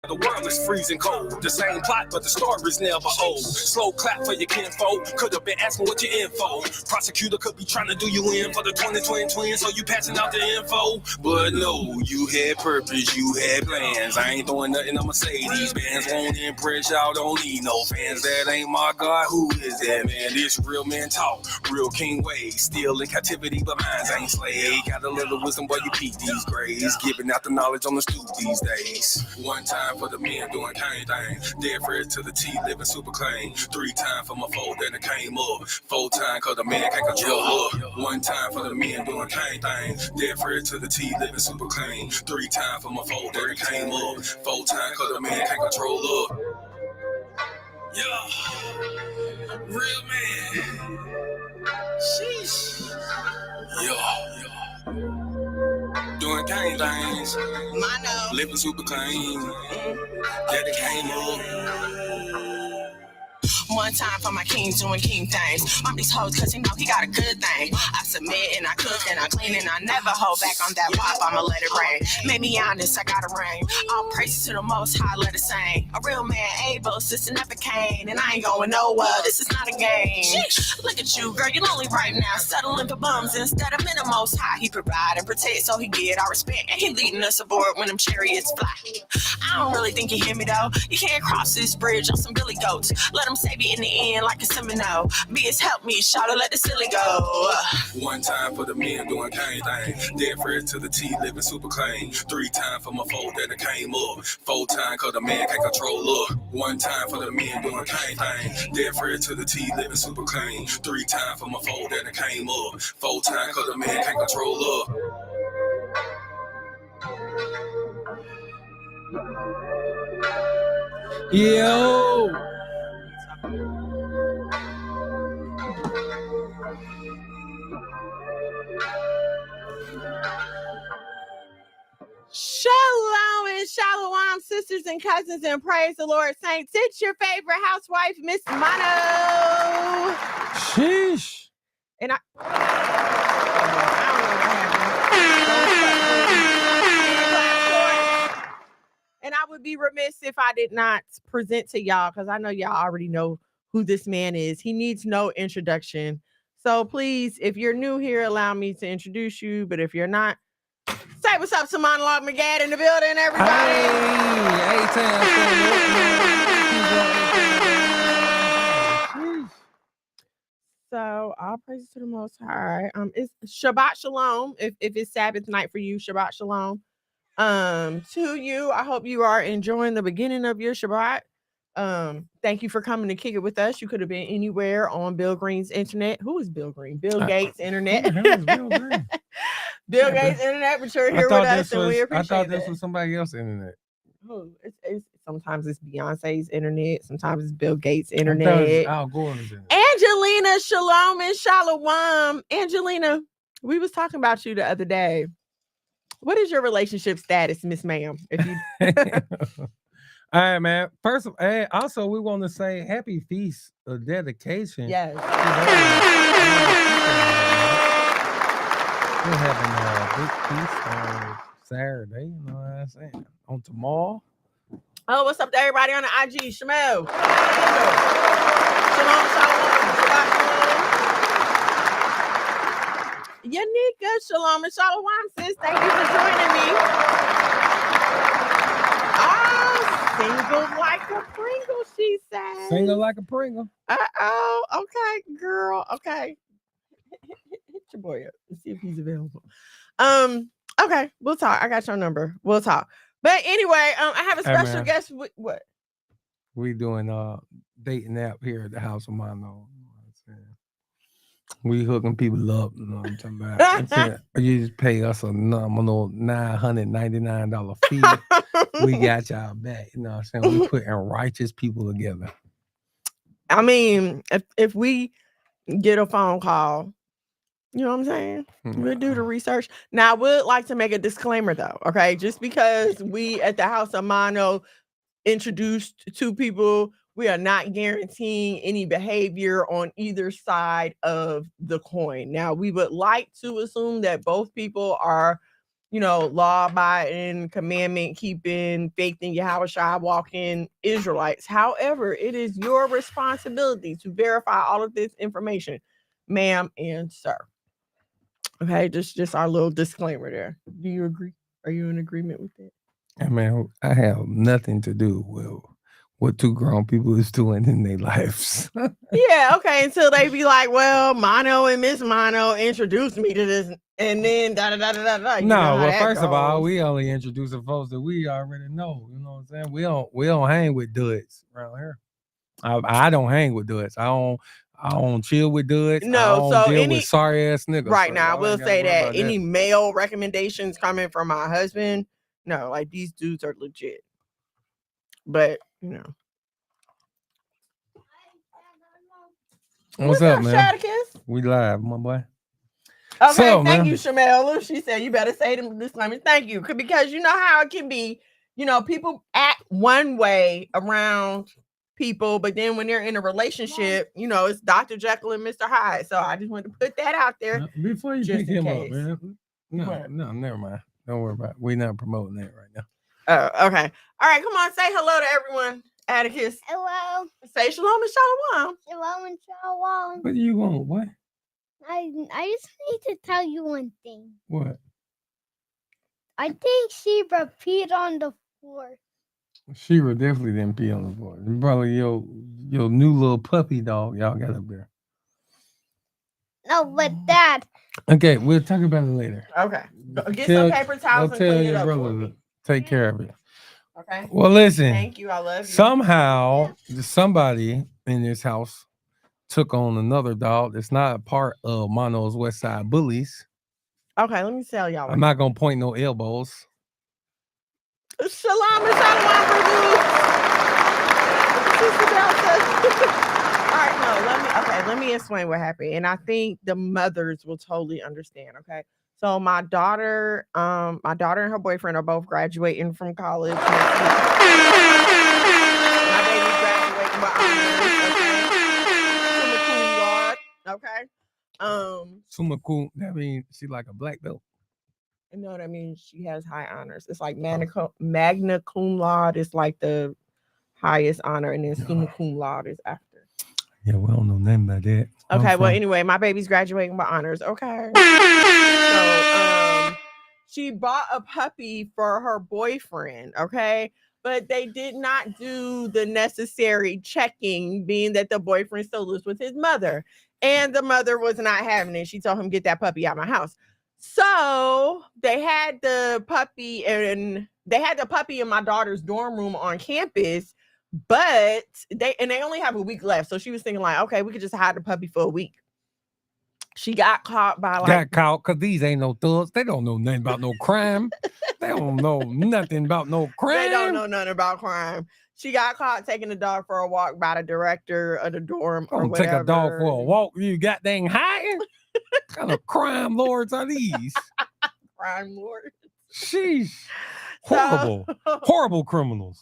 The world is freezing cold. The same plot, but the story's never old. Slow clap for your kinfolk. Could have been asking what your info. Prosecutor could be trying to do you in for the 2020 twins, so you passing out the info. But no, you had purpose, you had plans. I ain't throwing nothing on Mercedes Benz. Won't impress y'all, don't need no fans. That ain't my God. Who is that, man? This real man talk, real king ways. Still in captivity, but minds ain't slave. Got a little wisdom, but you peep these grades. Giving out the knowledge on the stoop these days. One time for the men doing cane thing. Dead fresh to the T, living super clean. 3 times for my foe, then it came up. 4 times cause the man can't control up. 1 time for the men doing cane thing. Dead fresh to the T, living super clean. 3 times for my foe, then it came up. 4 times cause the man can't control up. Yeah, real man. Sheesh. Yeah. Doing cane things. Living super clean. Daddy came up. 1 time for my kings doing king things. I'm these hoes cause you know he got a good thing. I submit and I cook and I clean and I never hold back on that pop. I'ma let it rain. Made me honest, I got a ring. All praises to the most high, let it sing. A real man, Abel, sister never Cain. And I ain't going nowhere, this is not a game. Look at you, girl, you're lonely right now. Settling for bums instead of in the most high. He provide and protect, so he get our respect. And he leading us aboard when them chariots fly. I don't really think you hear me though. You can't cross this bridge on some billy goats. Let them save you in the end like a Seminole. Be help me, shout let the silly go. 1 time for the men doing cane thing. Dead fresh to the T, living super clean. 3 times for my foe that it came up. 4 times cause the man can't control up. 1 time for the men doing cane thing. Dead fresh to the T, living super clean. 3 times for my foe that it came up. 4 times cause the man can't control up. Yo. Shalom and shalom, sisters and cousins, and praise the Lord, saints. It's your favorite housewife, Miss Mono. Sheesh. And I don't know what happened. And I would be remiss if I did not present to y'all, because I know y'all already know who this man is. He needs no introduction. So please, if you're new here, allow me to introduce you. But if you're not, say what's up to Monologue McGad in the building, everybody. So all praises to the Most High. It's Shabbat Shalom. If it's Sabbath night for you, Shabbat Shalom. To you, I hope you are enjoying the beginning of your Shabbat. Thank you for coming to kick it with us. You could have been anywhere on Bill Green's internet. Who is Bill Green? Bill Gates' internet. Who the hell is Bill Green? Bill Gates' internet, but you're here with us, and we appreciate it. I thought this was somebody else's internet. Oh, sometimes it's Beyonce's internet, sometimes it's Bill Gates' internet. Al Gore's internet. Angelina, shalom and shalom. Angelina, we was talking about you the other day. What is your relationship status, Miss Ma'am? If you All right, man. First of all, also we want to say happy feast of dedication. Yes. We're having a big feast on Saturday, you know what I'm saying? On tomorrow. Oh, what's up to everybody on the IG? Shamel. Shalom, shalom. Yanika, shalom and shalom, sis. Thank you for joining me. Single like a Pringle, she said. Single like a Pringle. Uh-oh. Okay, girl. Okay. Hit your boy up and see if he's available. Okay, we'll talk. I got your number. We'll talk. But anyway, I have a special guest. What? We doing dating app here at the house of Mono. We hooking people up, you know what I'm talking about. You just pay us a nominal $999 fee. We got y'all back, you know what I'm saying? We putting righteous people together. I mean, if we get a phone call, you know what I'm saying? We'll do the research. Now, I would like to make a disclaimer, though, okay? Just because we at the House of Mono introduced 2 people, we are not guaranteeing any behavior on either side of the coin. Now, we would like to assume that both people are, law-abiding, commandment-keeping, faith in Yahweh walking Israelites. However, it is your responsibility to verify all of this information, ma'am and sir. Okay, just our little disclaimer there. Do you agree? Are you in agreement with it? I mean, I have nothing to do with what two grown people is doing in their lives. Yeah, okay, until they be like, well, Mono and Miss Mono introduced me to this, and then da-da-da-da-da. No, well, first of all, we only introducing folks that we already know. You know what I'm saying? We don't hang with dudes around here. I don't hang with dudes. I don't chill with dudes. No, I don't so deal with sorry ass niggas. Right so now, I will say that any that. male recommendations coming from my husband, no, like these dudes are legit. But What's up, man? Shadicus? We live, my boy. Okay, so, thank you, Shamel. She said you better say them disclaimers. Thank you, because you know how it can be. People act one way around people, but then when they're in a relationship, it's Dr. Jekyll and Mr. Hyde. So I just wanted to put that out there. Before you pick him up, man. No, never mind. Don't worry about it. We're not promoting that right now. Oh, okay. All right, come on, say hello to everyone. Atticus. Hello. Say shalom and shalom. Shalom and shalom. What do you want? What? I just need to tell you one thing. What? I think Sheba peed on the floor. Sheba definitely didn't pee on the floor. Probably your new little puppy dog y'all got up there. No, but Dad. Okay, we'll talk about it later. Okay. Get some paper towels and clean it up for me. Take care of it. Okay. Well, listen. Thank you. I love you. Somehow, somebody in this house took on another dog that's not a part of Mono's West Side Bullies. Okay, let me tell y'all. I'm not gonna point no elbows. Shalom and shalom for you. All right, no, let me explain what happened. And I think the mothers will totally understand. Okay. So my daughter and her boyfriend are both graduating from college. My baby's graduating with honors. Okay. Summa cum. That means she like a black belt. No, that means she has high honors. It's like magna cum laude is like the highest honor, and then summa cum laude is after. Yeah, we don't know nothing about that. Okay, well, anyway, my baby's graduating with honors. Okay. So, she bought a puppy for her boyfriend. Okay. But they did not do the necessary checking, being that the boyfriend still lives with his mother. And the mother was not having it. She told him, get that puppy out of my house. So they had the puppy in my daughter's dorm room on campus, but they only have a week left. So she was thinking like, okay, we could just hide the puppy for a week. She got caught by because these ain't no thugs. They don't know nothing about no crime. They don't know nothing about no crime. They don't know nothing about crime. She got caught taking the dog for a walk by the director of the dorm. Don't take a dog for a walk. You got dang hiding. What kind of crime lords are these? Crime lords. Sheesh. Horrible. Horrible criminals.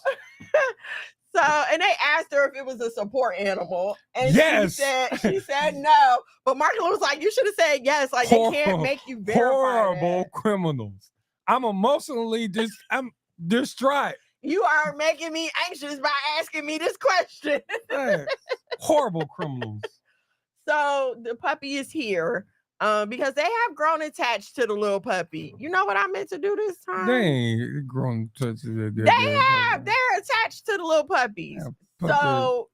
So, and they asked her if it was a support animal, and yes. she said no. But Marco was like, "You should have said yes. Like they can't make you verify." Horrible criminals. I'm emotionally I'm distraught. You are making me anxious by asking me this question. Horrible criminals. So the puppy is here. Because they have grown attached to the little puppy. You know what I meant to do this time? They ain't grown attached to that. They're attached to the little puppies. So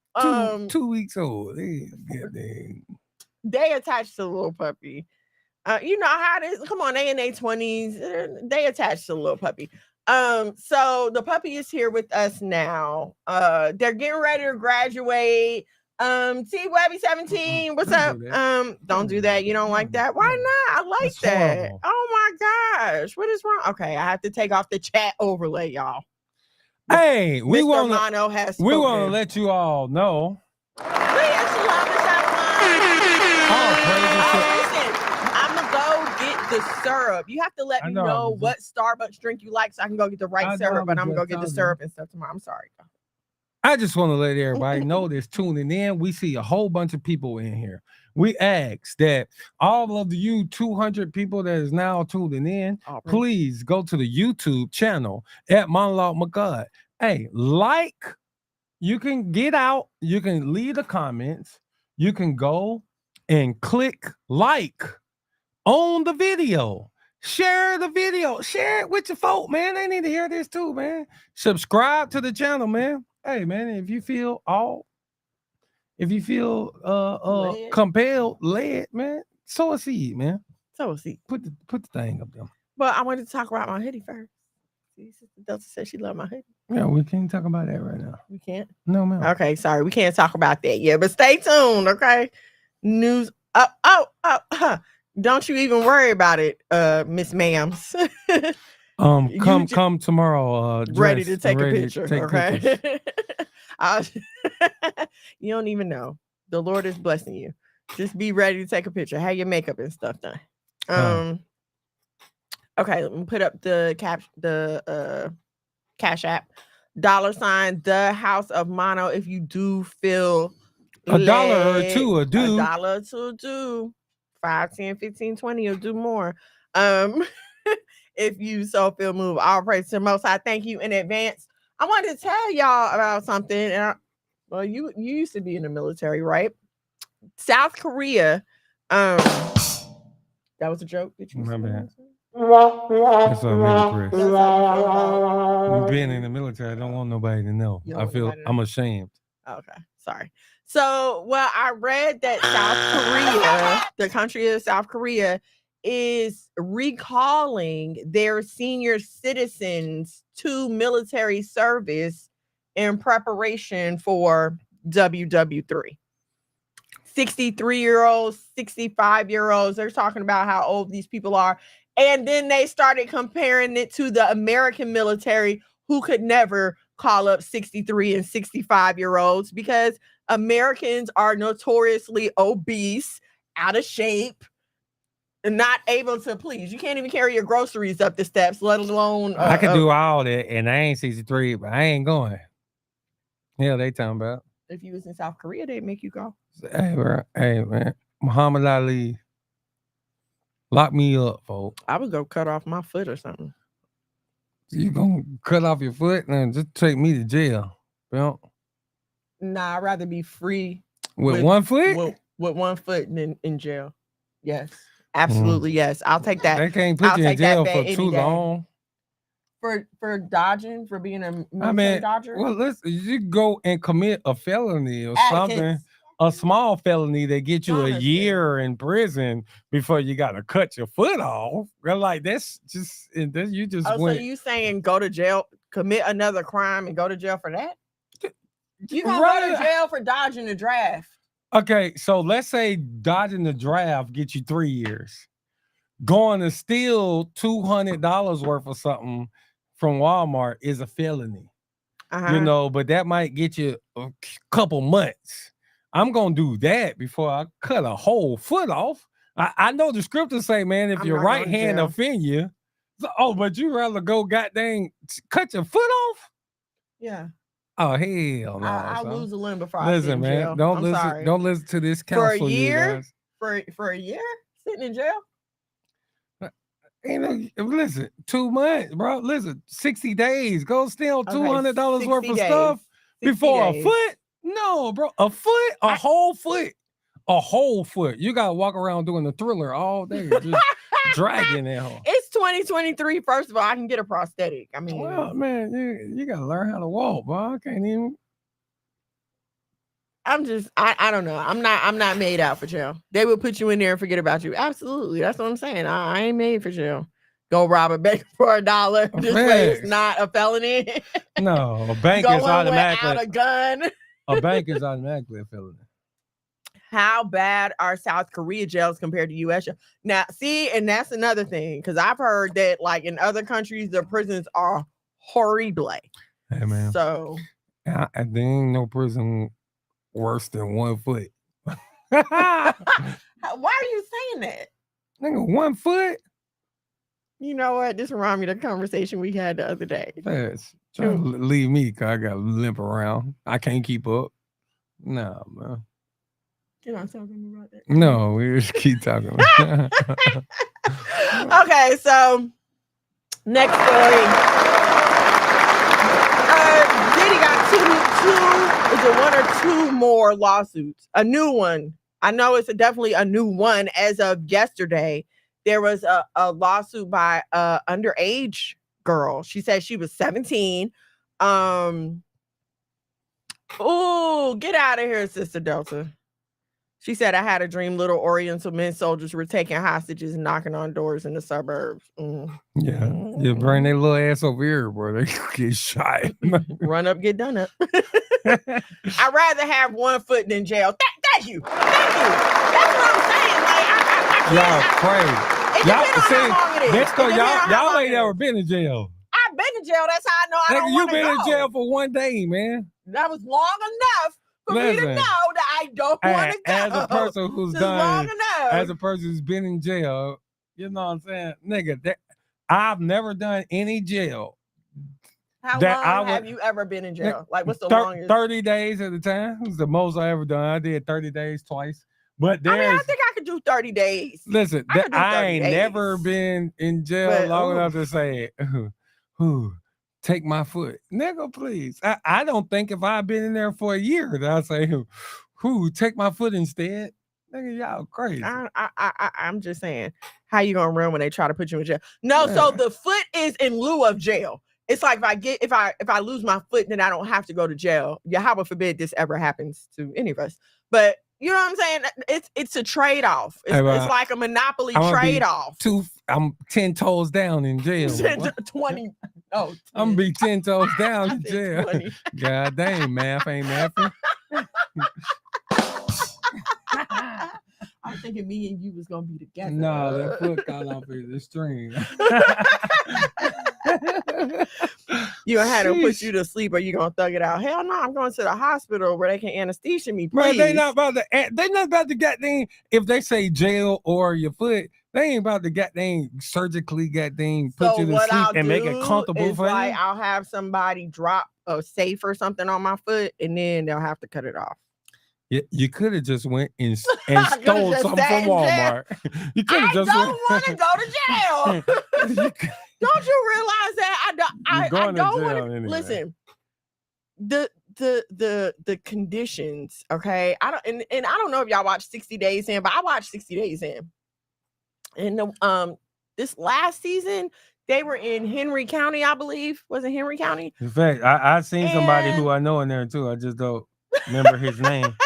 2 weeks old. They attached to the little puppy. You know how it is. Come on, they in their 20s. They attached to the little puppy. So the puppy is here with us now. They're getting ready to graduate. T Webby 17, what's up? Don't do that. You don't like that? Why not? I like That's that. horrible. Oh my gosh, what is wrong? Okay, I have to take off the chat overlay, y'all. Hey, we want to let you all know. Listen, I'm gonna go get the syrup. You have to let me know what Starbucks drink you like so I can go get the right syrup, and I'm gonna go get the syrup and stuff tomorrow. I'm sorry. I just want to let everybody know that's tuning in. We see a whole bunch of people in here. We ask that all of you 200 people that is now tuning in, please go to the YouTube channel at Monologue McGod. Hey, like, you can get out, you can leave the comments, you can go and click like on the video. Share the video. Share it with your folk, man. They need to hear this too, man. Subscribe to the channel, man. Hey, man, if you feel compelled, led, man, sow a seed, man. Sow a seed. Put the thing up there. But I wanted to talk about my hoodie first. See, Sister Delta said she loved my hoodie. Yeah, we can't talk about that right now. We can't? No, ma'am. Okay, sorry. We can't talk about that yet, but stay tuned, okay? News. Don't you even worry about it, Miss Ma'ams. Come tomorrow. Ready to take a picture, okay? You don't even know. The Lord is blessing you. Just be ready to take a picture. Have your makeup and stuff done. Okay, let me put up the Cash App. $ the House of Mono. If you do feel $1 or $2 will do. $1 or $2 will do. 5, 10, 15, 20 will do more. If you so feel moved, all praise to the Most High. Thank you in advance. I wanted to tell y'all about something. And well, you used to be in the military, right? South Korea. That was a joke. Did you remember that? That's what I remember, Chris. Being in the military, I don't want nobody to know. I feel I'm ashamed. Okay, sorry. So, well, I read that South Korea, the country of South Korea, is recalling their senior citizens to military service in preparation for WW3. 63-year-olds, 65-year-olds, they're talking about how old these people are. And then they started comparing it to the American military, who could never call up 63 and 65-year-olds because Americans are notoriously obese, out of shape, and not able to please. You can't even carry your groceries up the steps, let alone. I could do all that, and I ain't 63, but I ain't going. Yeah, they talking about. If you was in South Korea, they'd make you go. Hey, bro. Hey, man. Muhammad Ali. Lock me up, folks. I would go cut off my foot or something. You gonna cut off your foot and just take me to jail? You know? Nah, I'd rather be free with 1 foot. With 1 foot in jail. Yes, absolutely. Yes, I'll take that. They can't put you in jail for too long. For dodging, for being a military dodger. Well, listen, you go and commit a felony or something. A small felony that gets you a year in prison before you got to cut your foot off. Like that's just you just. Oh, so you saying go to jail, commit another crime, and go to jail for that? You gonna go to jail for dodging the draft? Okay, so let's say dodging the draft gets you 3 years. Going to steal $200 worth of something from Walmart is a felony. You know, but that might get you a couple months. I'm gonna do that before I cut a whole foot off. I know the scriptures say, man, if your right hand offend you, but you rather go goddamn cut your foot off? Yeah. Oh hell no! I'll lose a limb before I sit in jail. Don't listen to this counsel. For a year, you guys. For a year sitting in jail. Listen, 2 months, bro. Listen, 60 days. Go steal $200 worth of stuff before a foot. No, bro, a foot, a whole foot. You gotta walk around doing the Thriller all day, just dragging that home. It's 2023. First of all, I can get a prosthetic. I mean, well, man, you gotta learn how to walk, bro. I can't even. I don't know. I'm not made out for jail. They will put you in there and forget about you. Absolutely, that's what I'm saying. I ain't made for jail. Go rob a bank for $1. This way it's not a felony. No, a bank is automatically without a gun. A bank is automatically a felony. How bad are South Korea jails compared to U.S. jails? Now, see, and that's another thing, because I've heard that, like, in other countries, the prisons are horrible. Hey, man. So, there ain't no prison worse than 1 foot. Why are you saying that? Nigga, 1 foot? You know what? This reminds me of the conversation we had the other day. Fast. Trying to leave me because I got to limp around. I can't keep up. No, man. Can I talk about that? No, we just keep talking. Okay, so next story. Diddy got two, is it one or two more lawsuits? A new one. I know it's definitely a new one as of yesterday. There was a lawsuit by a underage girl. She said she was 17. Oh, get out of here, Sister Delta. She said, I had a dream little Oriental men soldiers were taking hostages and knocking on doors in the suburbs. Yeah. You bring their little ass over here, bro. They get shot. Run up, get done up. I'd rather have one foot than jail. Thank you. That's what I'm saying. Like, I can't. Y'all crazy. Y'all ain't never been in jail. I've been in jail. That's how I know I don't want to go. You been in jail for one day, man. That was long enough for me to know that I don't want to go. As a person who's long enough. As a person who's been in jail, you know what I'm saying? Nigga, I've never done any jail. How long have you ever been in jail? Like, what's the longest? 30 days at a time. It was the most I ever done. I did 30 days twice. But I think I could do 30 days. Listen, I ain't never been in jail long enough to say, take my foot. Nigga, please. I don't think if I've been in there for a year that I'll say, take my foot instead. Nigga, y'all crazy. I'm just saying, how you gonna run when they try to put you in jail? No, so the foot is in lieu of jail. It's like if I lose my foot, then I don't have to go to jail. Yeah, heaven forbid this ever happens to any of us. But you know what I'm saying? It's a trade-off. It's like a monopoly trade-off. I'm 10 toes down in jail. 20. Oh, I'm gonna be 10 toes down in jail. God dang, math ain't mathing. I'm thinking me and you was gonna be together. No, that foot got off of the string. You gonna have to put you to sleep, or you gonna thug it out? Hell no, I'm going to the hospital where they can anesthesia me. Please. Man, they not about to goddamn. If they say jail or your foot, they ain't about to goddamn surgically goddamn put you to sleep and make it comfortable for you. I'll have somebody drop a safe or something on my foot, and then they'll have to cut it off. Yeah, you could have just went and stole something from Walmart. You could have just. I don't want to go to jail. Don't you realize that I don't want to listen. The conditions, okay? I don't and I don't know if y'all watch 60 Days In, but I watched 60 Days In. And this last season, they were in Henry County, I believe. Was it Henry County? In fact, I seen somebody who I know in there too. I just don't remember his name.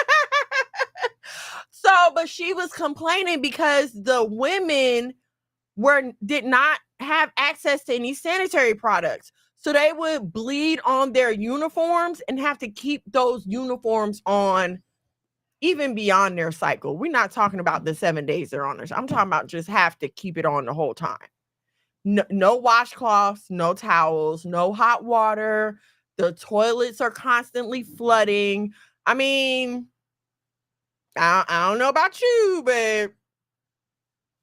So, but she was complaining because the women did not have access to any sanitary products. So they would bleed on their uniforms and have to keep those uniforms on even beyond their cycle. We're not talking about the 7 days they're on. I'm talking about just have to keep it on the whole time. No washcloths, no towels, no hot water. The toilets are constantly flooding. I mean, I don't know about you, but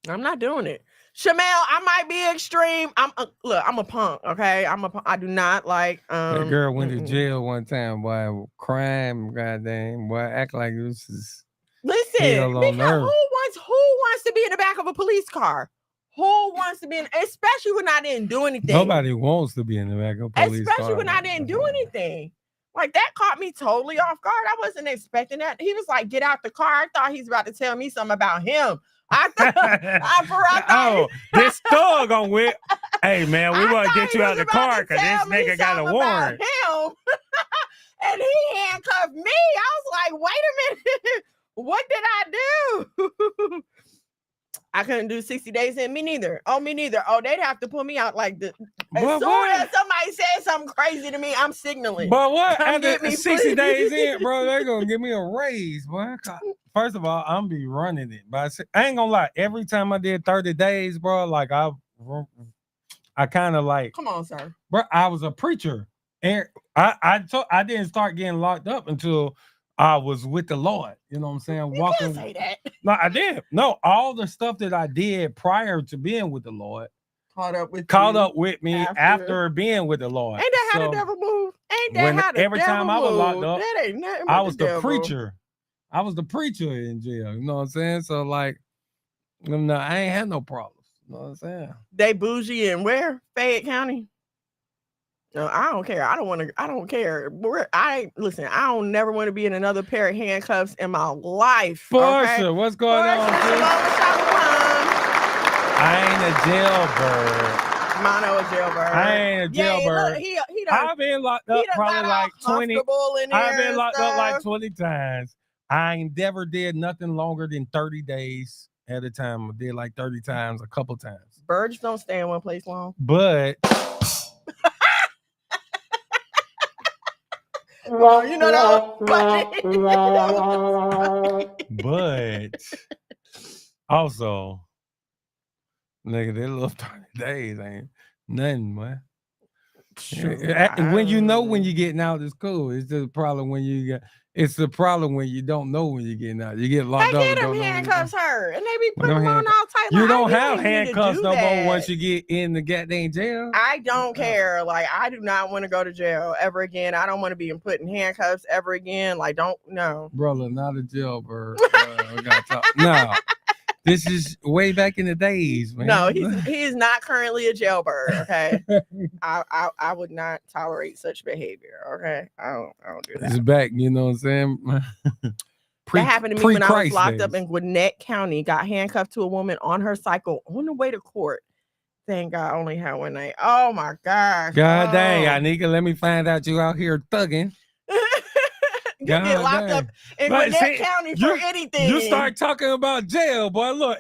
I'm not doing it. Shamel, I might be extreme. I'm a punk, okay? I do not like that girl went to jail one time, boy. Crime, goddamn, boy, act like this is listen, because who wants to be in the back of a police car? Who wants to be in, especially when I didn't do anything? Nobody wants to be in the back of a police car. Especially when I didn't do anything. Like, that caught me totally off guard. I wasn't expecting that. He was like, get out the car. I thought he's about to tell me something about him. I thought this thug on with. Hey man, we want to get you out the car because this nigga got a warrant. Him. And he handcuffed me. I was like, wait a minute. What did I do? I couldn't do 60 Days In. Me neither. Oh, they'd have to pull me out like this. As soon as somebody says something crazy to me, I'm signaling. But what? After 60 Days In, bro, they're going to give me a raise, boy. First of all, I'm be running it. But I ain't going to lie. Every time I did 30 days, bro, like I kind of like. Come on, sir. Bro, I was a preacher. And I didn't start getting locked up until I was with the Lord. You know what I'm saying? You can't say that. No, I did. No, all the stuff that I did prior to being with the Lord, caught up with me after being with the Lord. Ain't that how the devil move? Ain't that how the devil every time I was locked up, that ain't nothing but I was the devil. preacher. I was the preacher in jail. You know what I'm saying? So like, no, I ain't had no problems. You know what I'm saying? They bougie in where? Fayette County. No, I don't care. I don't care. Listen, I don't never want to be in another pair of handcuffs in my life. Portia, okay? what's going on? I ain't a jailbird. Mono a jailbird. I ain't a jailbird. He done, I've been locked up probably like 20. I've been locked up like 20 times. I ain't never did nothing longer than 30 days at a time. I did like 30 times, a couple times. Birds don't stay in one place long. But well, you know that. But also, nigga, that little 30 days ain't nothing, man. When you know when you're getting out, it's cool. It's the problem when it's the problem when you don't know when you're getting out. You get locked up. They get them handcuffs hurt, and they be putting them on all tight. You don't have handcuffs no more once you get in the goddamn jail. I don't care. Like, I do not want to go to jail ever again. I don't want to be put in handcuffs ever again. Like, brother, not a jailbird. We gotta talk. No. This is way back in the days, man. No, he is not currently a jailbird. Okay, I would not tolerate such behavior. Okay, I don't do that. It's back, you know what I'm saying? That happened to me when I was locked up in Gwinnett County. Got handcuffed to a woman on her cycle on the way to court. Thank God, I only had one night. Oh my gosh! God dang, Anika, let me find out you out here thugging. You get locked up in Gwinnett County for anything. You start talking about jail, boy. Look,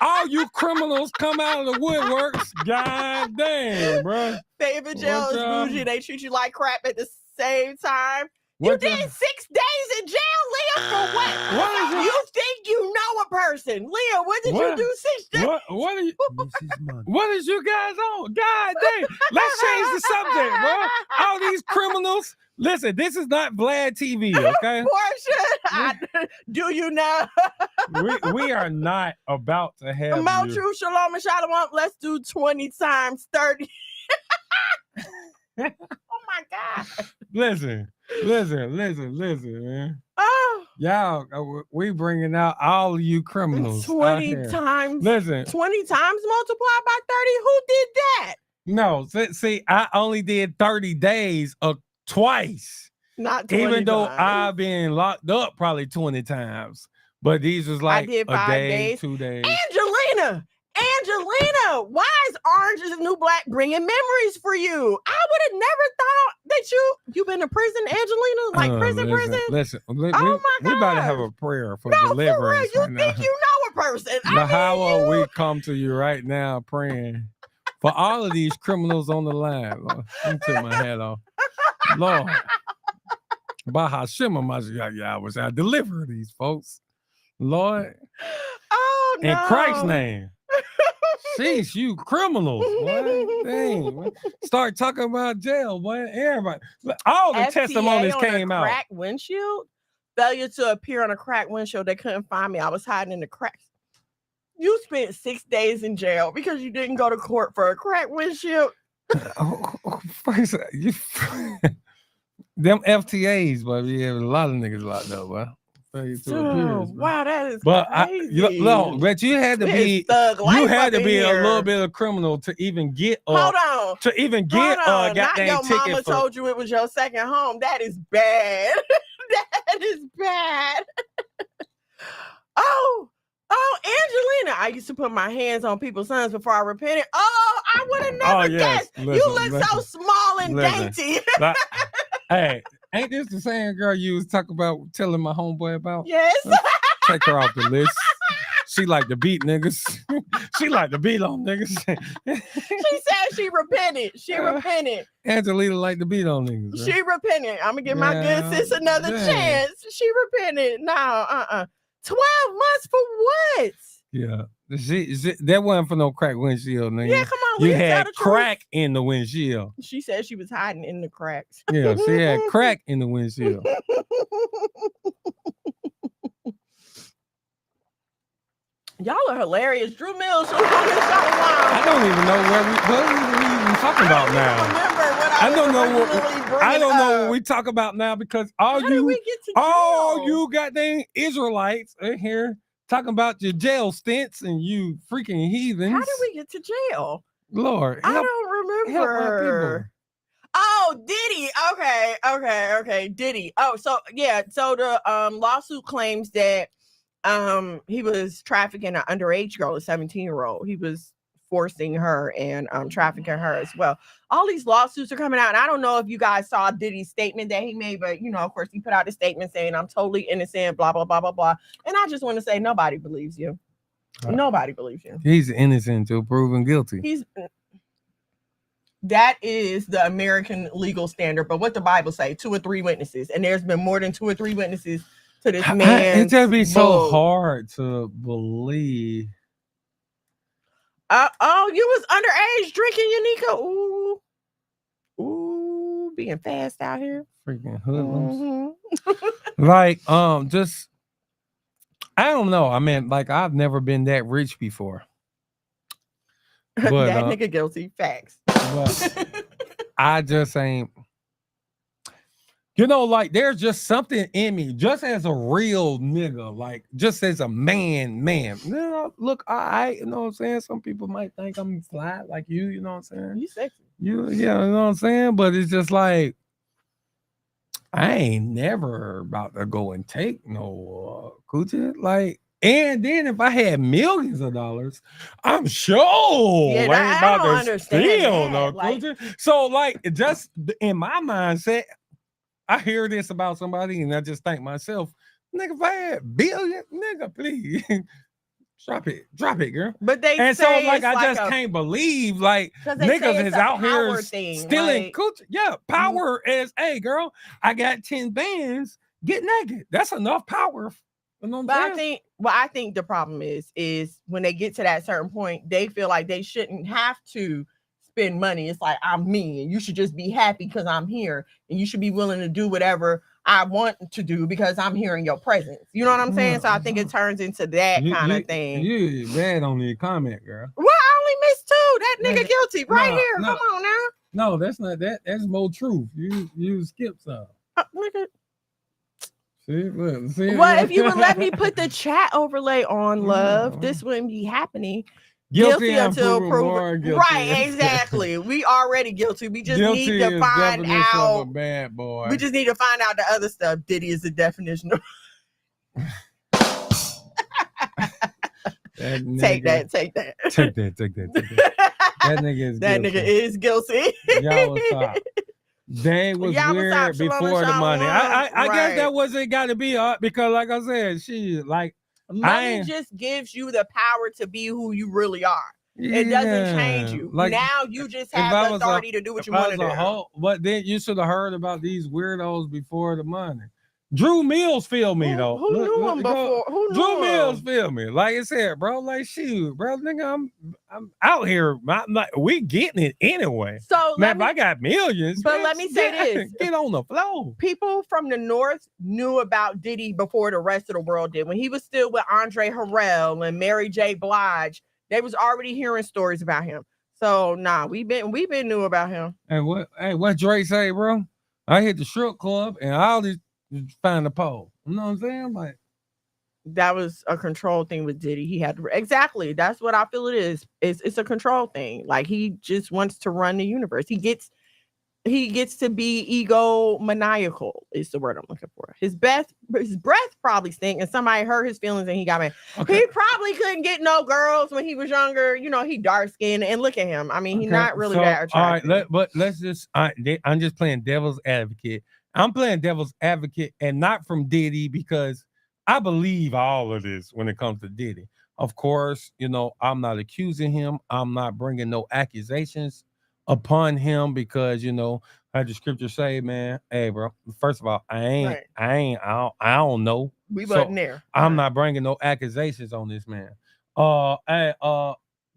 all you criminals come out of the woodworks. God damn, bro. Favorite jail is bougie. They treat you like crap at the same time. You did 6 days in jail, Leah, for what? You think you know a person. Leah, what did you do 6 days? What is you guys on? God damn. Let's change the subject, bro. All these criminals. Listen, this is not Vlad TV, okay? Portia, do you know? we are not about to have Mo True Shalom and Shalom. Let's do 20 times 30. Oh my God. Listen, man. Oh. Y'all, we bringing out all of you criminals. 20 times. Listen. 20 times multiplied by 30? Who did that? No, see, I only did 30 days twice. Not 20 even though times. I've been locked up probably 20 times. But these was like I did 5 a day, days. 2 days. Angelina, why is Orange is the New Black bringing memories for you? I would have never thought that you've been to prison, Angelina, like prison. Listen, oh my God. We about to have a prayer for deliverance. For real, you think you know a person. How we come to you right now praying for all of these criminals on the line. Lord, let me take my hat off. Lord, Bahashima Mashiach, was I deliver these folks. Lord, oh no. in Christ's name. Sheesh, you criminals, boy. Dang, man. Start talking about jail, boy. Everybody, all the testimonies came out. Cracked windshield, failure to appear on a cracked windshield. They couldn't find me. I was hiding in the cracks. You spent 6 days in jail because you didn't go to court for a cracked windshield. First, them FTAs, boy. Yeah, a lot of niggas locked up, boy. Wow, that is but crazy. But you had to be a little bit of criminal to even get goddamn ticket. Mama told you it was your second home. That is bad. That is bad. Oh, Angelina, I used to put my hands on people's sons before I repented. Oh, I would have never guessed. You look so small and dainty. Hey, ain't this the same girl you was talking about telling my homeboy about? Yes. Take her off the list. She like to beat niggas. She like to beat on niggas. She said she repented. She repented. Angelina like to beat on niggas. She repented. I'm gonna give my good sis another chance. She repented. No, 12 months for what? Yeah. That wasn't for no crack windshield, nigga. Yeah, come on. You had crack in the windshield. She said she was hiding in the cracks. Yeah, she had crack in the windshield. Y'all are hilarious. Drew Mills, Shalom and I Shalom. don't even know what we even talking about now. Remember what I don't know what originally I don't know what bringing we talk about now because How did we get to all jail? you goddamn Israelites in here talking about your jail stints and you freaking heathens. How did we get to jail? Lord, I help, don't help my remember. Oh, Diddy. Okay. Diddy. Oh, so yeah. So the lawsuit claims that he was trafficking an underage girl, a 17-year-old. He was forcing her and trafficking her as well. All these lawsuits are coming out, and I don't know if you guys saw Diddy's statement that he made, but you know, of course, he put out a statement saying I'm totally innocent, blah blah blah blah blah. And I just want to say nobody believes you. Nobody believes you. He's innocent until proven guilty. That is the American legal standard, but what the Bible say, 2 or 3 witnesses, and there's been more than 2 or 3 witnesses to this man. It's gonna be so hard to believe. Oh, you was underage drinking, Unica. Ooh, being fast out here. Freaking hoodlums. Like, just I don't know. I mean, like, I've never been that rich before. But, that nigga guilty. Facts. But I just ain't. You know, like, there's just something in me, just as a real nigga, like, just as a man. You know, look, I you know what I'm saying? Some people might think I'm fly like you know what I'm saying? You sexy. You know what I'm saying? But it's just like, I ain't never about to go and take no coochie. Like, and then if I had millions of dollars, I'm sure Yeah, I ain't about to steal no like, coochie. So, like, just in my mindset, I hear this about somebody and I just think myself, nigga, if I had billion, nigga, please drop it, girl. But they and say so, like, it's I like just can't believe, like, niggas is out here stealing like, coochie. Yeah, power is, hey, girl, I got 10 bands, get naked. That's enough power. You know what I'm saying? I think the problem is when they get to that certain point, they feel like they shouldn't have to spend money. It's like, I'm me and you should just be happy because I'm here and you should be willing to do whatever I want to do because I'm here in your presence. You know what I'm saying? So I think it turns into that kind of thing. You bad on the comment, girl. Well, I only missed 2. That nigga guilty right here. Come on now. No, that's not that. That's more truth. You skipped some. Nigga. See, well, if you would let me put the chat overlay on, love, this wouldn't be happening. Guilty until proven. Right, exactly. We already guilty. We just need to find out. A bad boy. We just need to find out the other stuff. Diddy is the definition of. Take that. That nigga is guilty. Y'all was top. They was weird before the money. I guess that wasn't got to be because, like I said, she like money just gives you the power to be who you really are. Yeah, it doesn't change you. Like, now you just have the authority to do what you want to do. But then you should have heard about these weirdos before the money. Drew Mills feel me though. Who knew him before? Who knew Drew Mills feel me. Like I said, bro. Like, shoot, bro, nigga, I'm out here. I'm like, we getting it anyway. So man, if I got millions. But let me say this: get on the floor. People from the North knew about Diddy before the rest of the world did. When he was still with Andre Harrell and Mary J. Blige, they was already hearing stories about him. So we been knew about him. And what Drake say, bro? I hit the strip club and all these. Find a pole. You know what I'm saying? Like, that was a control thing with Diddy. He had to exactly. That's what I feel it is. It's a control thing. Like, he just wants to run the universe. He gets to be egomaniacal is the word I'm looking for. His breath probably stink, and somebody hurt his feelings and he got mad. Okay. He probably couldn't get no girls when he was younger. You know, he dark skinned, and look at him. I mean, he's not really that attractive. All right, but let's just. I'm just playing devil's advocate. I'm playing devil's advocate and not from Diddy because I believe all of this when it comes to Diddy. Of course, you know, I'm not accusing him. I'm not bringing no accusations upon him because, you know, how the scripture say, man, hey, bro, first of all, I don't know. We wasn't there. I'm not bringing no accusations on this man.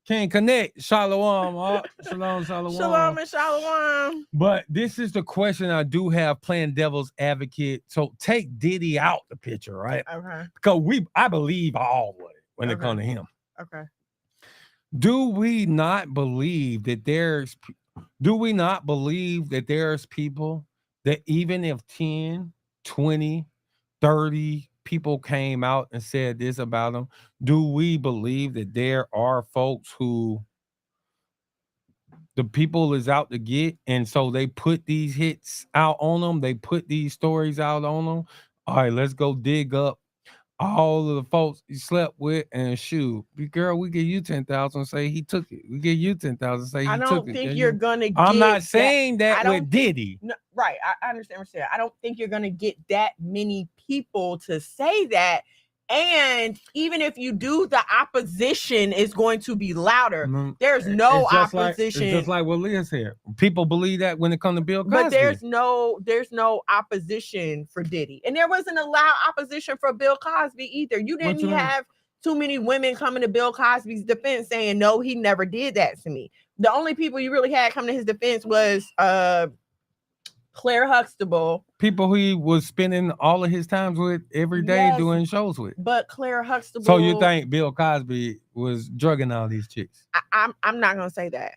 Can't connect. Shalom. Shalom. Shalom and shalom. But this is the question I do have playing devil's advocate. So take Diddy out the picture, right? Okay. Because I believe all of it. when it comes to him. Okay. Do we not believe that there's people that even if 10, 20, 30 people came out and said this about them, do we believe that there are folks who the people is out to get, and so they put these hits out on them, they put these stories out on them? All right, let's go dig up all of the folks you slept with and shoot. Girl, we give you 10,000, say he took it. We give you 10,000, say he I took don't it. think you're gonna get I'm not saying that I don't with Diddy. No, right. I understand what you're saying. I don't think you're gonna get that many people to say that. And even if you do, the opposition is going to be louder. There's no opposition. It's just like what Leah said. People believe that when it comes to Bill Cosby. But there's no opposition for Diddy. And there wasn't a loud opposition for Bill Cosby either. You didn't have too many women coming to Bill Cosby's defense saying, no, he never did that to me. The only people you really had coming to his defense was Claire Huxtable. People who he was spending all of his times with every day doing shows with. But Claire Huxtable. So you think Bill Cosby was drugging all these chicks? I'm not going to say that.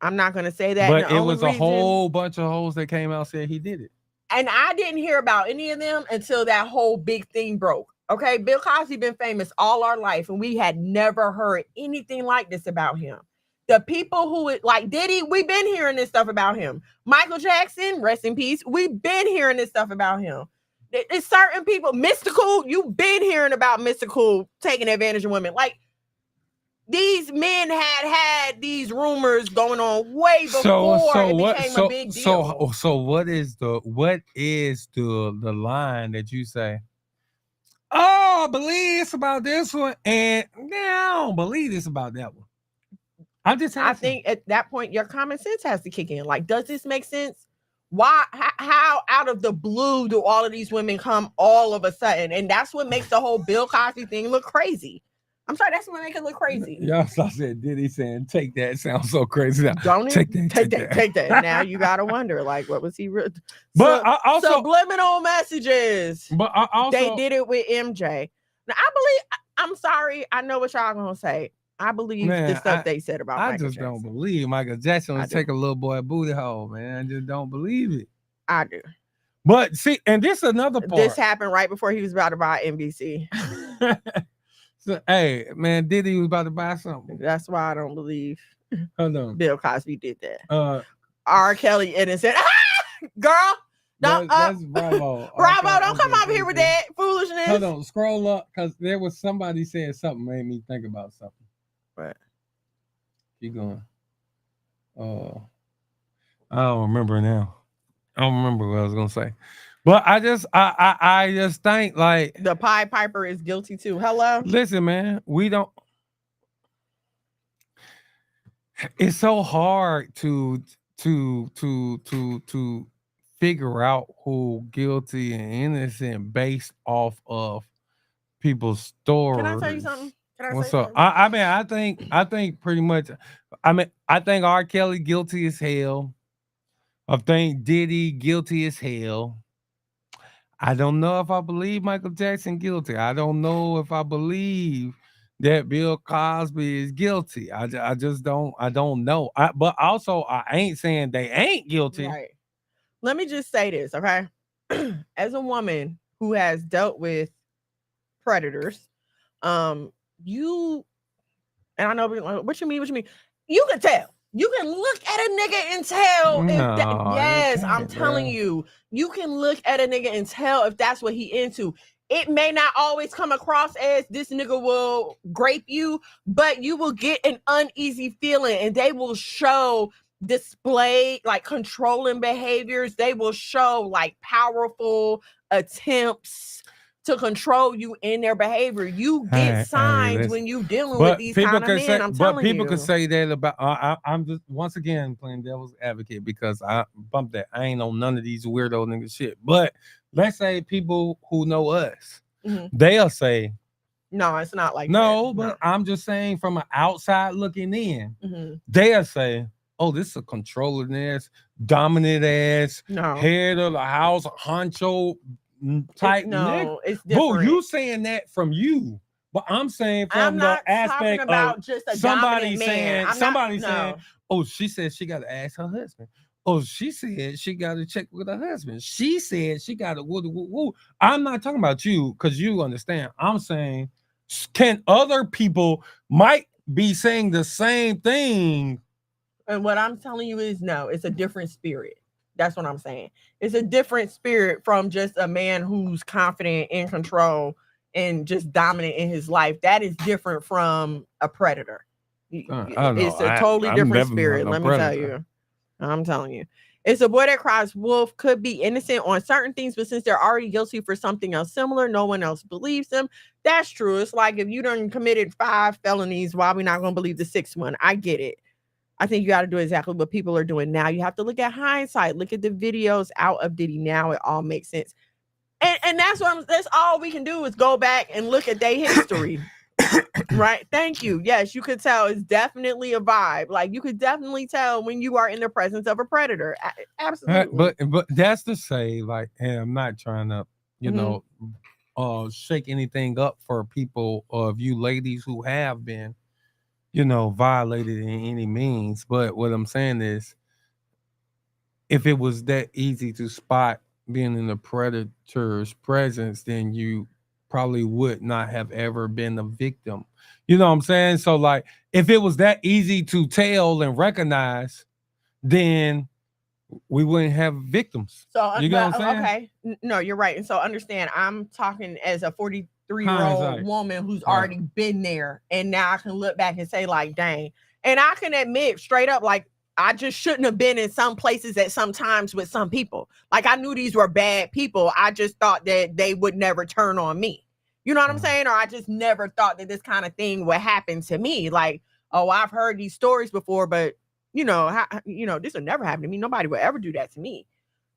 I'm not going to say that. But it was a whole bunch of hoes that came out and said he did it. And I didn't hear about any of them until that whole big thing broke. Okay, Bill Cosby been famous all our life, and we had never heard anything like this about him. The people who like Diddy, we've been hearing this stuff about him. Michael Jackson, rest in peace. We've been hearing this stuff about him. It's certain people, Mystical. You've been hearing about Mystical taking advantage of women. Like these men had these rumors going on way before it became a big deal. So what is the line that you say? Oh, I believe it's about this one, and now I don't believe it's about that one. I think at that point your common sense has to kick in. Like, does this make sense? Why? How out of the blue do all of these women come all of a sudden? And that's what makes the whole Bill Cosby thing look crazy. I'm sorry, that's what makes it look crazy. Y'all said Diddy saying, "Take that." It sounds so crazy. Now. Don't take that. Now you gotta wonder, like, what was he? But I also subliminal messages. But I also they did it with MJ. Now I believe. I'm sorry. I know what y'all gonna say. I believe the stuff they said about Michael Jackson. Don't believe Michael Jackson was taking a little boy booty hole, man. I just don't believe it. I do. But see, and this is another part. This happened right before he was about to buy NBC. So, hey, man, Diddy was about to buy something. That's why I don't believe Bill Cosby did that. R. Kelly innocent. Girl, don't, that's Bravo. Bravo, don't come up here with that foolishness. Hold on, scroll up, because there was somebody saying something made me think about something. Right. Keep going. I don't remember now. I don't remember what I was gonna say. But I just think like the Pied Piper is guilty too. Hello. Listen, man, we don't. It's so hard to figure out who guilty and innocent based off of people's stories. Can I tell you something? What's up? I mean, I think pretty much. I think R. Kelly guilty as hell. I think Diddy guilty as hell. I don't know if I believe Michael Jackson guilty. I don't know if I believe that Bill Cosby is guilty. I just don't. I don't know. But also, I ain't saying they ain't guilty. Right. Let me just say this, okay? As a woman who has dealt with predators, you and I know what you mean. You can tell. You can look at a nigga and tell yes, I'm telling you, you can look at a nigga and tell if that's what he into. It may not always come across as this nigga will grape you, but you will get an uneasy feeling, and they will display like controlling behaviors. They will show like powerful attempts to control you in their behavior. You get signs when you dealing with these kind of men. I'm telling you. But people can say that about. I'm just once again playing devil's advocate because I bumped that. I ain't on none of these weirdo nigga shit. But let's say people who know us, they'll say, "No, it's not like no." But I'm just saying from an outside looking in, they'll say, "Oh, this is a controlling ass, dominant ass, head of the house, honcho." Type no, nigga. it's different. Boo, you saying that from you, But I'm saying I'm from not the aspect talking about of just a somebody dominant saying, man. saying, oh, she said she got to ask her husband. Oh, she said she got to check with her husband. She said she got to woo. I'm not talking about you because you understand. I'm saying, can other people might be saying the same thing? And what I'm telling you is no, it's a different spirit. That's what I'm saying. It's a different spirit from just a man who's confident, in control, and just dominant in his life. That is different from a predator. It's a totally different spirit. Let me tell you. I'm telling you. It's a boy that cries wolf, could be innocent on certain things, but since they're already guilty for something else similar, no one else believes them. That's true. It's like if you done committed 5 felonies, why are we not going to believe the 6th one? I get it. I think you got to do exactly what people are doing now. You have to look at hindsight, look at the videos out of Diddy. Now it all makes sense. And that's that's all we can do is go back and look at their history. Right. Thank you. Yes, you could tell it's definitely a vibe. Like you could definitely tell when you are in the presence of a predator. Absolutely. But that's to say, like, and I'm not trying to, shake anything up for people of you ladies who have been, violated in any means. But what I'm saying is, if it was that easy to spot being in the predator's presence, then you probably would not have ever been a victim. You know what I'm saying? So, like, if it was that easy to tell and recognize, then we wouldn't have victims. So, you know what I'm saying? Okay. No, you're right. And so understand, I'm talking as a 43-year-old woman who's already been there. And now I can look back and say, like, dang. And I can admit straight up, like, I just shouldn't have been in some places at some times with some people. Like, I knew these were bad people. I just thought that they would never turn on me. You know what I'm saying? Or I just never thought that this kind of thing would happen to me. Like, oh, I've heard these stories before, but this would never happen to me. Nobody would ever do that to me.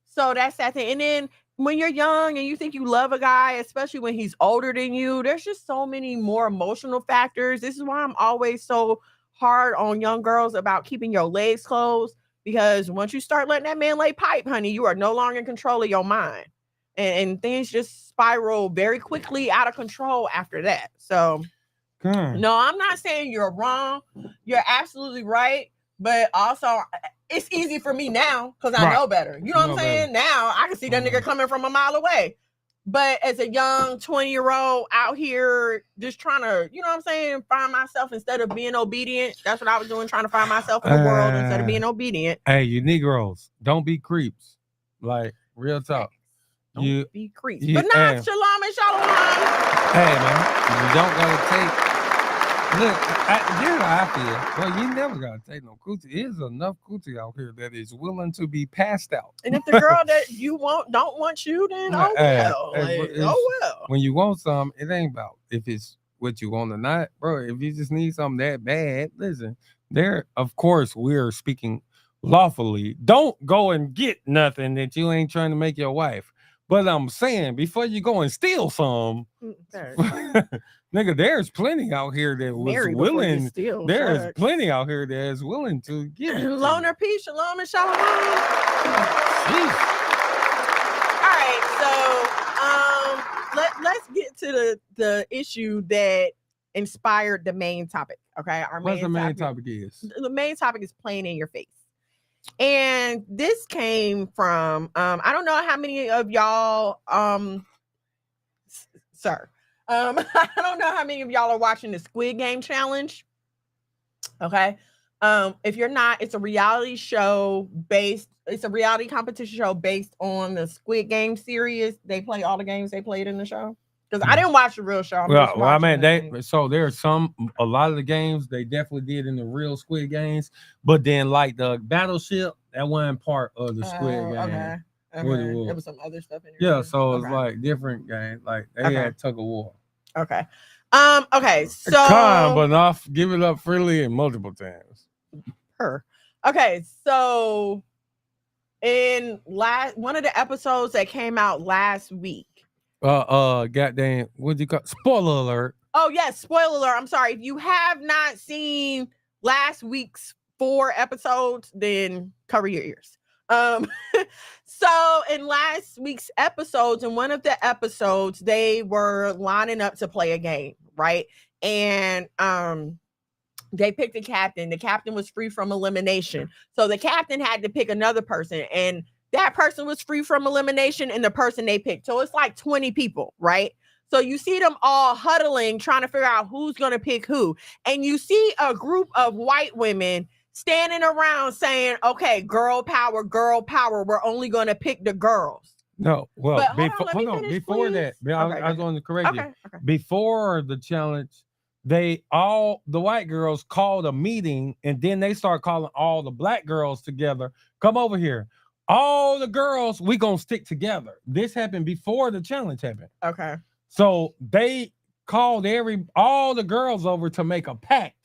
So that's that thing. And then when you're young and you think you love a guy, especially when he's older than you, there's just so many more emotional factors. This is why I'm always so hard on young girls about keeping your legs closed, because once you start letting that man lay pipe, honey, you are no longer in control of your mind. And things just spiral very quickly out of control after that. So, no, I'm not saying you're wrong. You're absolutely right. But also, it's easy for me now because I know better. You know what I'm saying? Now I can see that nigga coming from a mile away. But as a young 20-year-old out here just trying to, you know what I'm saying, find myself instead of being obedient. That's what I was doing, trying to find myself in the world instead of being obedient. Hey, you Negroes, don't be creeps. Like, real talk. Don't be creeps. But not shalom and shalom. Hey, man, you don't got to take... Look, here's how I feel. Well, you never got to take no coochie. There's enough coochie out here that is willing to be passed out. And if the girl that you don't want you, then oh well. When you want something, it ain't about if it's what you want or not, bro. If you just need something that bad, listen, of course, we're speaking lawfully. Don't go and get nothing that you ain't trying to make your wife. But I'm saying, before you go and steal some, nigga, there's plenty out here that was willing. There's plenty out here that is willing to give it. Loner peace, shalom and shalom. All right, so let's get to the issue that inspired the main topic. Okay, What's the main topic is? The main topic is playing in your face. And this came from I don't know how many of y'all sir. I don't know how many of y'all are watching the Squid Game challenge. Okay. If you're not, it's a reality competition show based on the Squid Game series. They play all the games they played in the show. Because I didn't watch the real show. There's a lot of the games they definitely did in the real Squid Games, but then like the Battleship, that wasn't part of the Squid Game. Okay. There was some other stuff in there. Yeah, so it's like different games. Like they had tug of war. Okay. Okay. So but not give it up freely and multiple times. Okay. So in one of the episodes that came out last week. Goddamn, what'd you call? Spoiler alert. Oh yes, spoiler alert. I'm sorry. If you have not seen last week's 4 episodes, then cover your ears. So in last week's episodes, in one of the episodes, they were lining up to play a game, right? And they picked a captain. The captain was free from elimination. So the captain had to pick another person, and that person was free from elimination, and the person they picked. So it's like 20 people, right? So you see them all huddling, trying to figure out who's going to pick who. And you see a group of white women standing around saying, okay, girl power, we're only going to pick the girls. No, well, But hold on. Before that, I was going to correct you. Okay. Before the challenge, the white girls called a meeting, and then they start calling all the black girls together. Come over here. All the girls, we gonna stick together. This happened before the challenge happened. Okay. So they called all the girls over to make a pact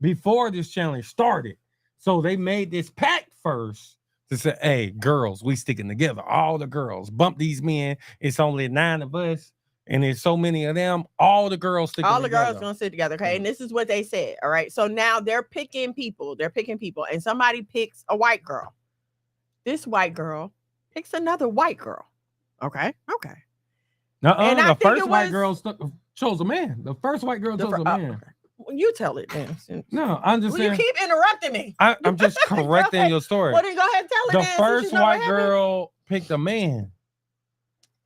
before this challenge started. So they made this pact first to say, hey, girls, we sticking together. All the girls, bump these men. It's only 9 of us, and there's so many of them. All the girls sticking together. All the girls gonna sit together, okay? And this is what they said, all right? So now they're picking people. And somebody picks a white girl. This white girl picks another white girl. Okay. And the first white girl chose a man. The first white girl chose a man. Okay. Well, you tell it then. No, I'm just saying. You keep interrupting me. I'm just correcting your story. Well, then go ahead and tell it. The first white girl picked a man.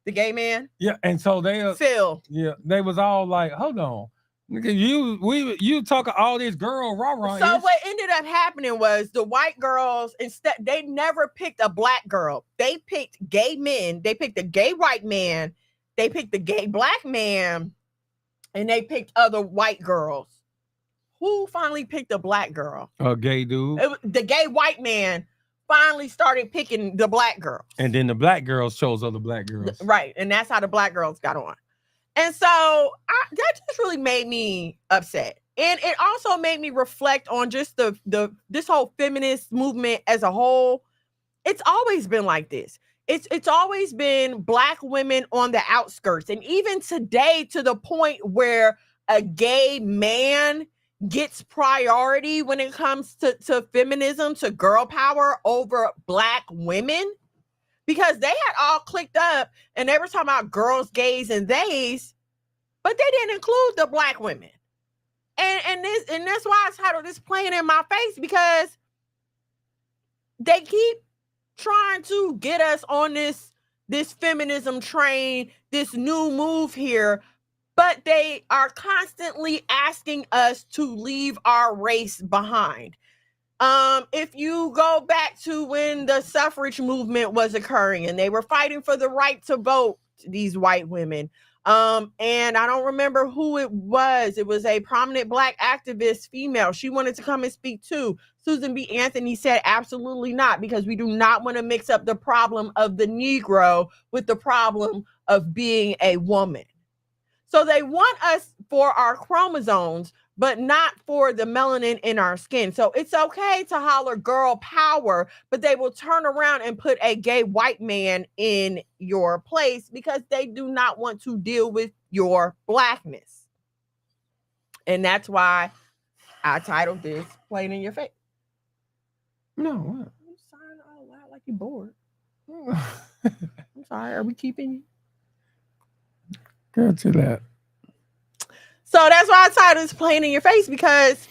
The gay man? Yeah, and so Phil. Yeah, they was all like, hold on. You talking all this girl rah-rah. So what ended up happening was the white girls, instead, they never picked a black girl. They picked gay men. They picked a gay white man. They picked the gay black man, and they picked other white girls. Who finally picked a black girl? A gay dude. The gay white man finally started picking the black girls. And then the black girls chose other black girls. Right. And that's how the black girls got on. And so that just really made me upset. And it also made me reflect on just this whole feminist movement as a whole. It's always been like this. It's always been black women on the outskirts. And even today, to the point where a gay man gets priority when it comes to feminism, to girl power over black women, because they had all clicked up and they were talking about girls, gays, and theys, but they didn't include the black women. And that's why I titled this Playing in My Face, because they keep trying to get us on this feminism train, this new move here, but they are constantly asking us to leave our race behind. If you go back to when the suffrage movement was occurring and they were fighting for the right to vote, these white women, and I don't remember who it was. It was a prominent black activist female. She wanted to come and speak too. Susan B. Anthony said, absolutely not, because we do not want to mix up the problem of the Negro with the problem of being a woman. So they want us for our chromosomes, but not for the melanin in our skin. So it's okay to holler girl power, but they will turn around and put a gay white man in your place because they do not want to deal with your blackness. And that's why I titled this Playing in Your Face. No, what? You sound all loud like you're bored. I'm sorry, are we keeping you? Girl, to that. So that's why I titled this Playing in Your Face, because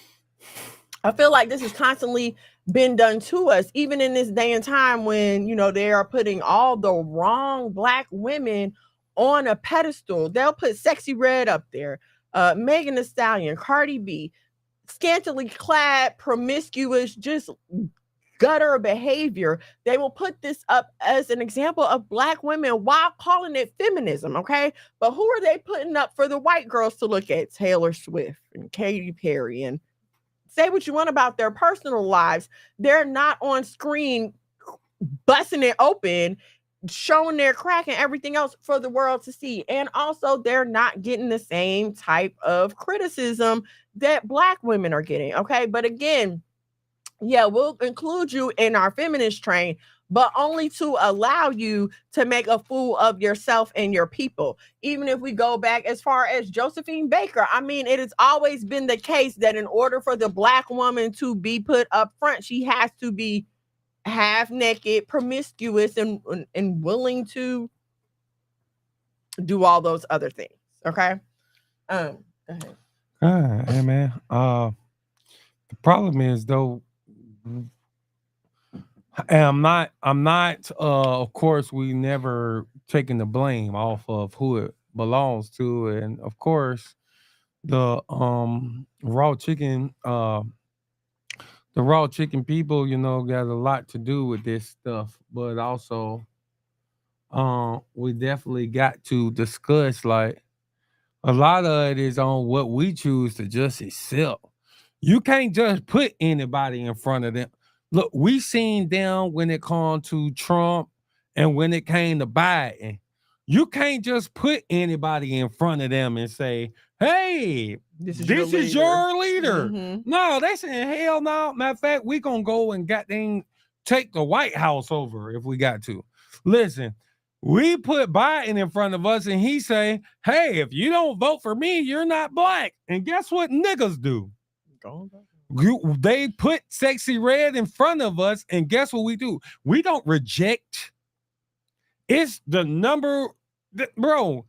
I feel like this has constantly been done to us, even in this day and time when, you know, they are putting all the wrong black women on a pedestal. They'll put Sexy Red up there, Megan Thee Stallion, Cardi B, scantily clad, promiscuous, just gutter behavior. They will put this up as an example of black women while calling it feminism, okay? But who are they putting up for the white girls to look at? Taylor Swift and Katy Perry. And say what you want about their personal lives, they're not on screen busting it open, showing their crack and everything else for the world to see. And also, they're not getting the same type of criticism that black women are getting, okay? But again, yeah, we'll include you in our feminist train, but only to allow you to make a fool of yourself and your people. Even if we go back as far as Josephine Baker, I mean, it has always been the case that in order for the black woman to be put up front, she has to be half naked, promiscuous, and willing to do all those other things. Okay. Go ahead. Hey man. The problem is though, and I'm not of course we never taking the blame off of who it belongs to. And of course the raw chicken the raw chicken people, got a lot to do with this stuff. But also we definitely got to discuss, like, a lot of it is on what we choose to just accept. You can't just put anybody in front of them. Look, we seen them when it come to Trump and when it came to Biden. You can't just put anybody in front of them and say, hey, This is this your is leader. your leader. Mhm. No, they saying, hell no. Matter of fact, we gonna go and goddamn take the White House over if we got to. Listen, we put Biden in front of us and he say, hey, if you don't vote for me, you're not black. And guess what niggas do? They put Sexy Red in front of us, and guess what we do? We don't reject. It's the number, bro.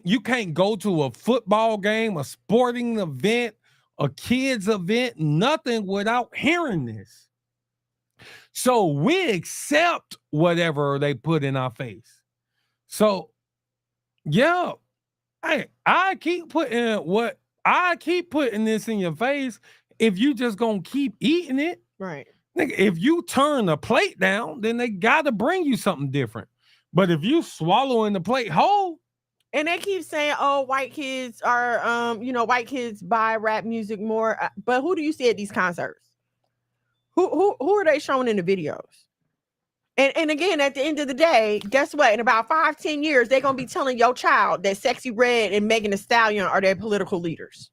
You can't go to a football game, a sporting event, a kids event, nothing without hearing this. So we accept whatever they put in our face. So yeah, I keep putting this in your face if you just gonna keep eating it. Right. Nigga, if you turn the plate down, then they gotta bring you something different. But if you swallowing the plate whole, And they keep saying, "Oh, white kids are, white kids buy rap music more." But who do you see at these concerts? Who are they showing in the videos? And again, at the end of the day, guess what? In about 5-10 years, they're gonna be telling your child that Sexy Red and Megan Thee Stallion are their political leaders.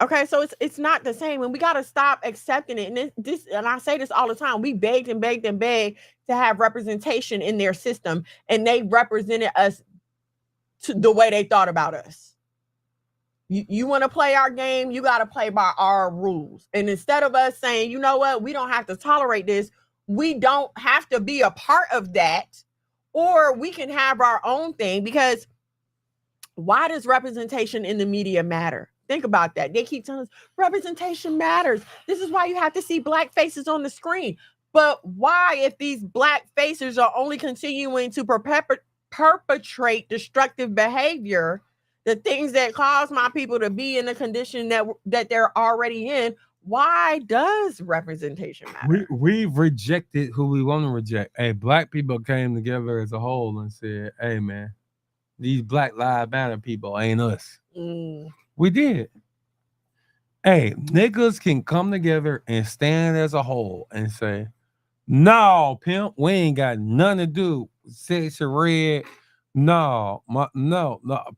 Okay, so it's not the same, and we gotta stop accepting it. And I say this all the time: we begged and begged and begged to have representation in their system, and they represented us to the way they thought about us. You want to play our game, you got to play by our rules. And instead of us saying, you know what, we don't have to tolerate this, we don't have to be a part of that, or we can have our own thing. Because why does representation in the media matter? Think about that. They keep telling us representation matters. This is why you have to see black faces on the screen. But why, if these black faces are only continuing to perpetrate destructive behavior, the things that cause my people to be in the condition that they're already in, why does representation matter? we've rejected who we want to reject. Hey, black people came together as a whole and said, hey man, these Black Lives Matter people ain't us. We did. Hey, niggas can come together and stand as a whole and say, no, pimp, we ain't got nothing to do with Sexy Red. No,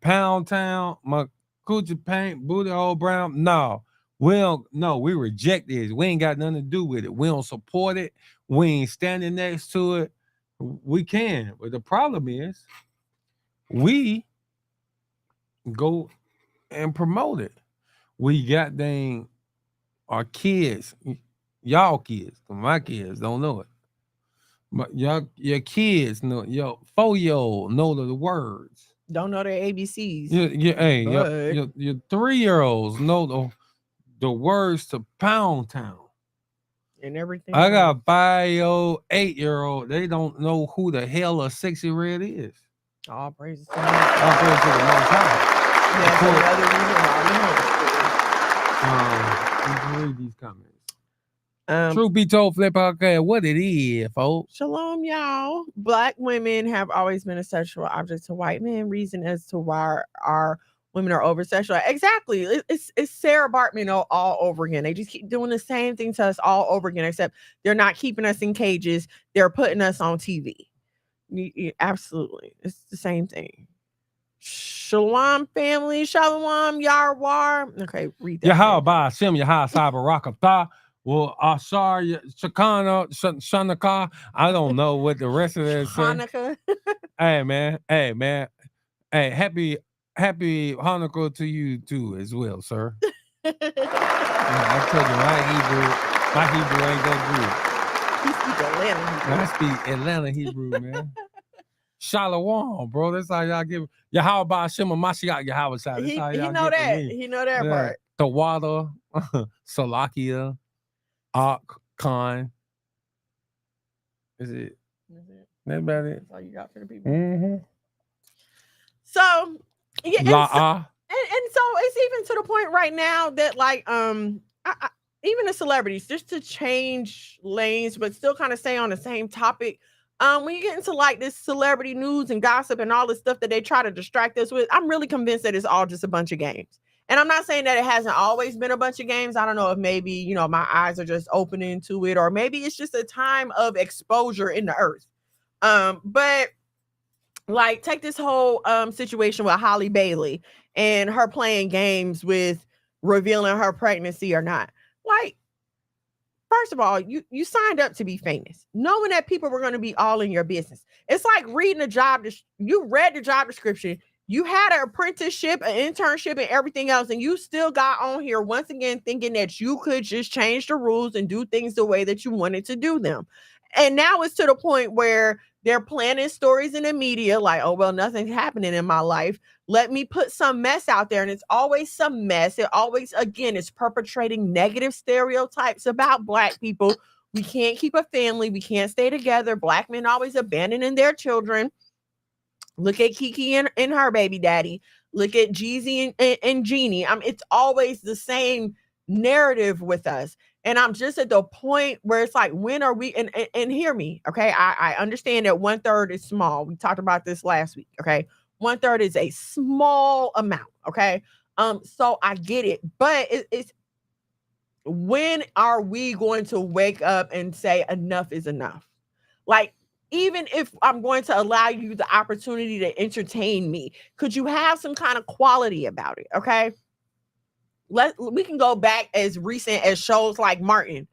Pound Town, my coochie paint, booty hole brown. No, we reject this. We ain't got nothing to do with it. We don't support it. We ain't standing next to it. We can, but the problem is we go and promote it. We got our kids, y'all kids, my kids don't know it. But your kids know, your 4-year-old know the words. Don't know their ABCs. Your 3-year-olds know the words to Pound Town. And everything. I got a 5-year-old, 8-year-old. They don't know who the hell a Sexy Red is. All praises to All praise to the Most High. That's another reason why we You can read these comments. Truth be told, Flip Podcast, what it is, folks. Shalom, y'all. Black women have always been a sexual object to white men. Reason as to why our women are over sexual. Exactly. It's Sarah Bartman all over again. They just keep doing the same thing to us all over again, except they're not keeping us in cages. They're putting us on TV. Absolutely. It's the same thing. Shalom, family. Shalom, Yarwar. Okay, read that. Yahal Ba Sim Yahal Sabarakata. Well, sorry, Shakana, Shanaka. I don't know what the rest of that say. Hey man. Hey, happy Hanukkah to you too as well, sir. I told you my Hebrew ain't that good. You speak Atlanta Hebrew. I speak Atlanta Hebrew, man. Shalom, bro. That's how y'all give. Yahweh Hashem Mashiach Yahweh Shai. That's how He y'all know get that. me. He know that part. The water, Salakia, Ak, Khan. Is it? That about it? That's all you got for the people. Mm-hmm. So yeah, and La so it's even to the point right now that like even the celebrities just to change lanes but still kind of stay on the same topic. When you get into like this celebrity news and gossip and all this stuff that they try to distract us with, I'm really convinced that it's all just a bunch of games. And I'm not saying that it hasn't always been a bunch of games. I don't know if maybe, you know, my eyes are just opening to it, or maybe it's just a time of exposure in the earth. But like take this whole situation with Holly Bailey and her playing games with revealing her pregnancy or not. Like, first of all, you signed up to be famous, knowing that people were going to be all in your business. It's like reading you read the job description, you had an apprenticeship, an internship, and everything else, and you still got on here once again thinking that you could just change the rules and do things the way that you wanted to do them. And now it's to the point where they're planning stories in the media like, oh, well, nothing's happening in my life. Let me put some mess out there. And it's always some mess. It always, again, it's perpetrating negative stereotypes about Black people. We can't keep a family. We can't stay together. Black men always abandoning their children. Look at Kiki and her baby daddy. Look at Jeezy and Jeannie. It's always the same narrative with us. And I'm just at the point where it's like, when are we, and hear me, okay? I understand that 1/3 is small. We talked about this last week, okay? 1/3 is a small amount, okay? So I get it, but it's when are we going to wake up and say enough is enough? Like, even if I'm going to allow you the opportunity to entertain me, could you have some kind of quality about it, okay? We can go back as recent as shows like Martin.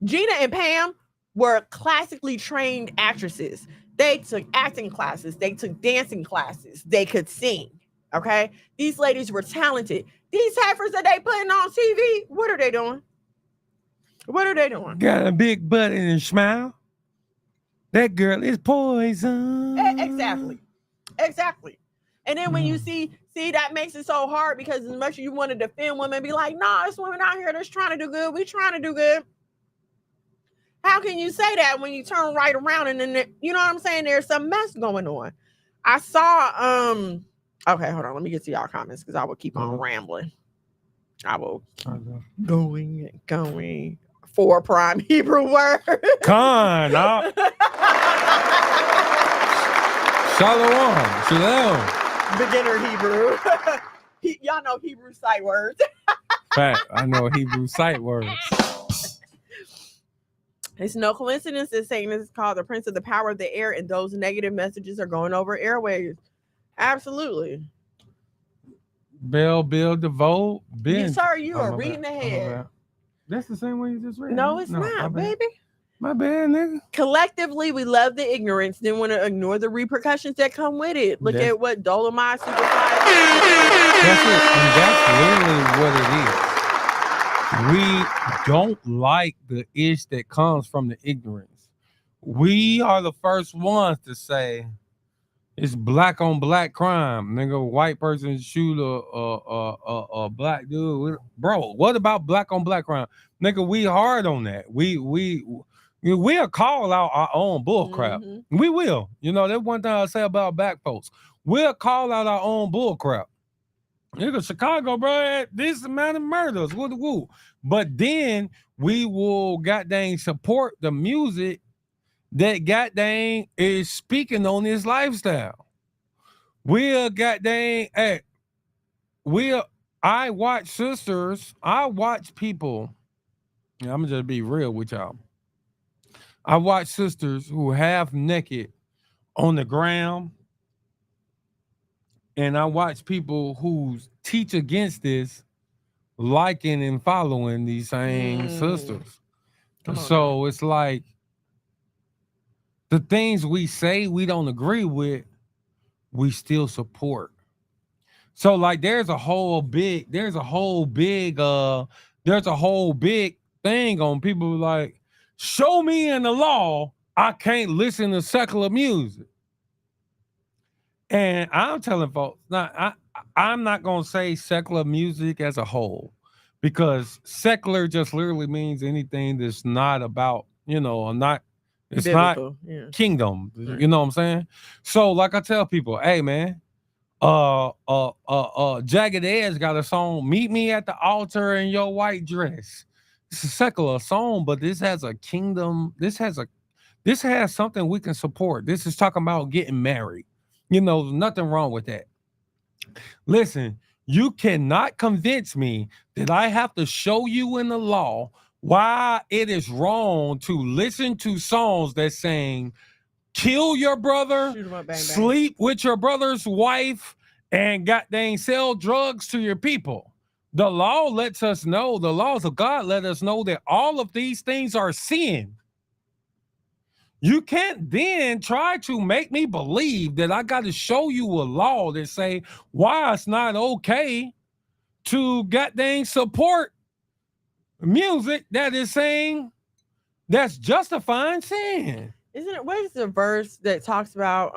Gina and Pam were classically trained actresses. They took acting classes. They took dancing classes. They could sing. Okay. These ladies were talented. These heifers that they putting on TV, what are they doing? What are they doing? Got a big butt and a smile. That girl is poison. Exactly. And then when you see that makes it so hard, because as much as you want to defend women, be like, nah, it's women out here that's trying to do good. We trying to do good. How can you say that when you turn right around and then, you know what I'm saying? There's some mess going on. I saw, okay, hold on. Let me get to y'all comments because I will keep on rambling. I will keep going. 4 prime Hebrew word. Con. Shalom. Beginner Hebrew. Y'all know Hebrew sight words. Fact, I know Hebrew sight words. It's no coincidence that Satan is called the prince of the power of the air, and those negative messages are going over airwaves. Absolutely. Bill, DeVoe, Ben. Sir, you are reading ahead. That's the same one you just read. No, it's not, baby. My bad, nigga. Collectively, we love the ignorance, then want to ignore the repercussions that come with it. Look at what Dolomite Superfly. That's it. And that's literally what it is. We don't like the ish that comes from the ignorance. We are the first ones to say it's black on black crime. Nigga, white person shoot a black dude. Bro, what about black on black crime? Nigga, we hard on that. We'll call out our own bullcrap. Mm-hmm. We will. You know, that's one thing I say about black folks. We'll call out our own bullcrap. Nigga, Chicago, bro, this amount of murders. Woo. But then we will goddamn support the music that goddamn is speaking on this lifestyle. I watch sisters. I watch people. I'm gonna just be real with y'all. I watch sisters who half naked on the ground, and I watch people who teach against this, liking and following these same sisters. So it's like the things we say we don't agree with, we still support. So like there's a whole big thing on people like, show me in the law I can't listen to secular music. And I'm telling folks, I'm not gonna say secular music as a whole, because secular just literally means anything that's not about, not it's not Biblical. Yeah. kingdom. Right. You know what I'm saying? So, like I tell people, hey man, Jagged Edge got a song, "Meet Me at the Altar in Your White Dress." It's a secular song, but this has a kingdom. This has something we can support. This is talking about getting married. Nothing wrong with that. Listen, you cannot convince me that I have to show you in the law why it is wrong to listen to songs that saying kill your brother, Shoot 'em up, bang, bang. sleep with your brother's wife, and goddamn sell drugs to your people. The law lets us know, the laws of God let us know that all of these things are sin. You can't then try to make me believe that I got to show you a law that say why it's not okay to goddamn support music that is saying that's justifying sin. Isn't it? What is the verse that talks about?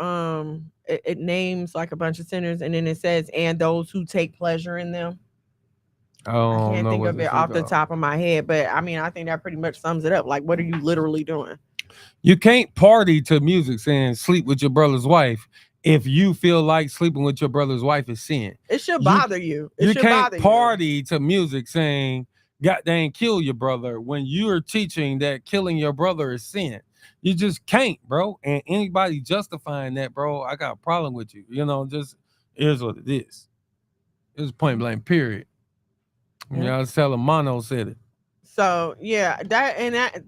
It names like a bunch of sinners, and then it says, "And those who take pleasure in them." I can't think of it off the top of my head, but I mean, I think that pretty much sums it up. Like, what are you literally doing? You can't party to music saying sleep with your brother's wife if you feel like sleeping with your brother's wife is sin. It should bother you. It You should can't bother party to music saying goddamn kill your brother when you're teaching that killing your brother is sin. You just can't, bro. And anybody justifying that, bro, I got a problem with you. Just is what it is. It's point blank, period. Yeah. Y'all tell Mono said it. So yeah, that.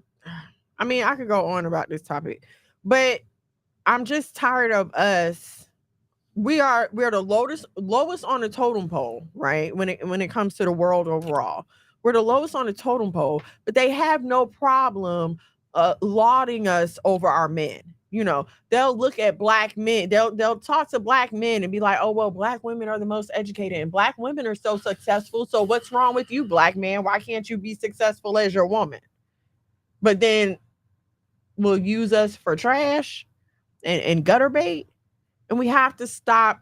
I mean, I could go on about this topic, but I'm just tired of us. We're the lowest on the totem pole, right? When it comes to the world overall, we're the lowest on the totem pole, but they have no problem lauding us over our men. They'll look at black men, they'll talk to black men and be like, oh well, black women are the most educated and black women are so successful, so what's wrong with you, black man? Why can't you be successful as your woman? But then will use us for trash and gutter bait. And we have to stop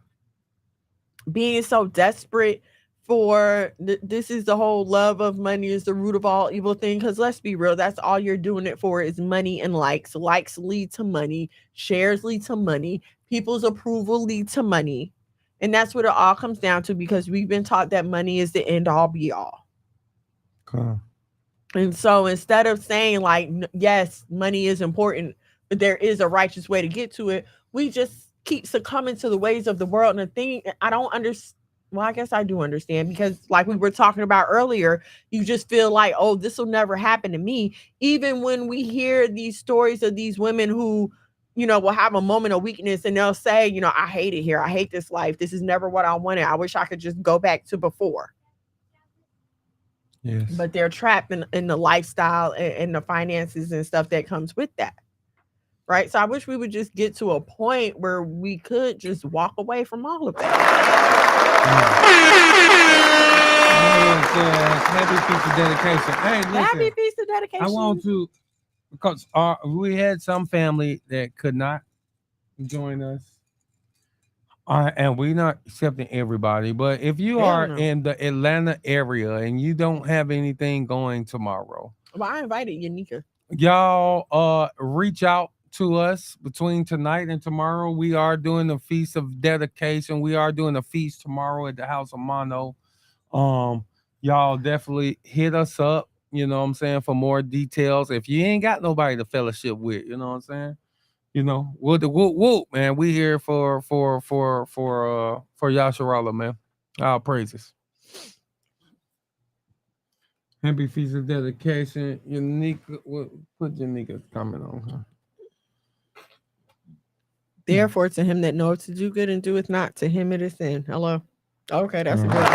being so desperate for this is the whole love of money is the root of all evil thing. Because let's be real, that's all you're doing it for is money and likes. Likes lead to money. Shares lead to money. People's approval lead to money. And that's what it all comes down to, because we've been taught that money is the end all be all. Okay. And so instead of saying like, yes, money is important, but there is a righteous way to get to it, we just keep succumbing to the ways of the world. And the thing I don't understand, well, I guess I do understand, because like we were talking about earlier, you just feel like, oh, this will never happen to me. Even when we hear these stories of these women who, will have a moment of weakness and they'll say, I hate it here. I hate this life. This is never what I wanted. I wish I could just go back to before. Yes. But they're trapped in the lifestyle and the finances and stuff that comes with that. Right. So I wish we would just get to a point where we could just walk away from all of that. Happy piece of dedication. Hey, listen, happy piece of dedication. I want to, because we had some family that could not join us. And we're not accepting everybody, but if you are in the Atlanta area and you don't have anything going tomorrow, well, I invited Yanika. Y'all reach out to us between tonight and tomorrow. We are doing the Feast of Dedication. We are doing a feast tomorrow at the House of Mono. Y'all definitely hit us up, for more details. If you ain't got nobody to fellowship with, whoop, man. We here for Yasharala, man. Our praises. Happy Feast of Dedication. Yanika, put Yanika's comment on her. Therefore, to him that knoweth to do good and doeth not, to him it is sin. Hello. Okay, that's a good one. And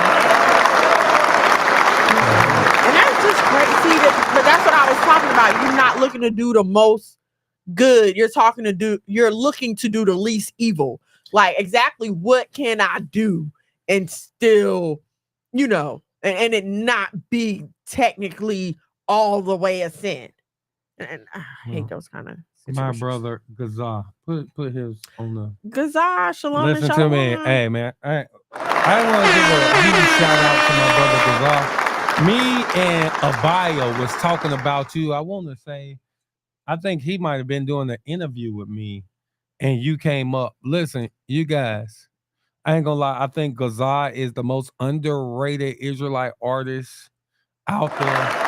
that's just crazy. But that's what I was talking about. You're not looking to do the most good. You're looking to do the least evil. Like, exactly what can I do and still, and it not be technically all the way a sin. And I hate those kind of My situations. brother Gazar. Put his on the Gazar, shalom and listen shalom. to me. Hey man. I want to give a huge shout out to my brother Gazar. Me and Abaya was talking about you. I want to say, I think he might have been doing an interview with me, and you came up. Listen, you guys, I ain't gonna lie. I think Gazar is the most underrated Israelite artist out there.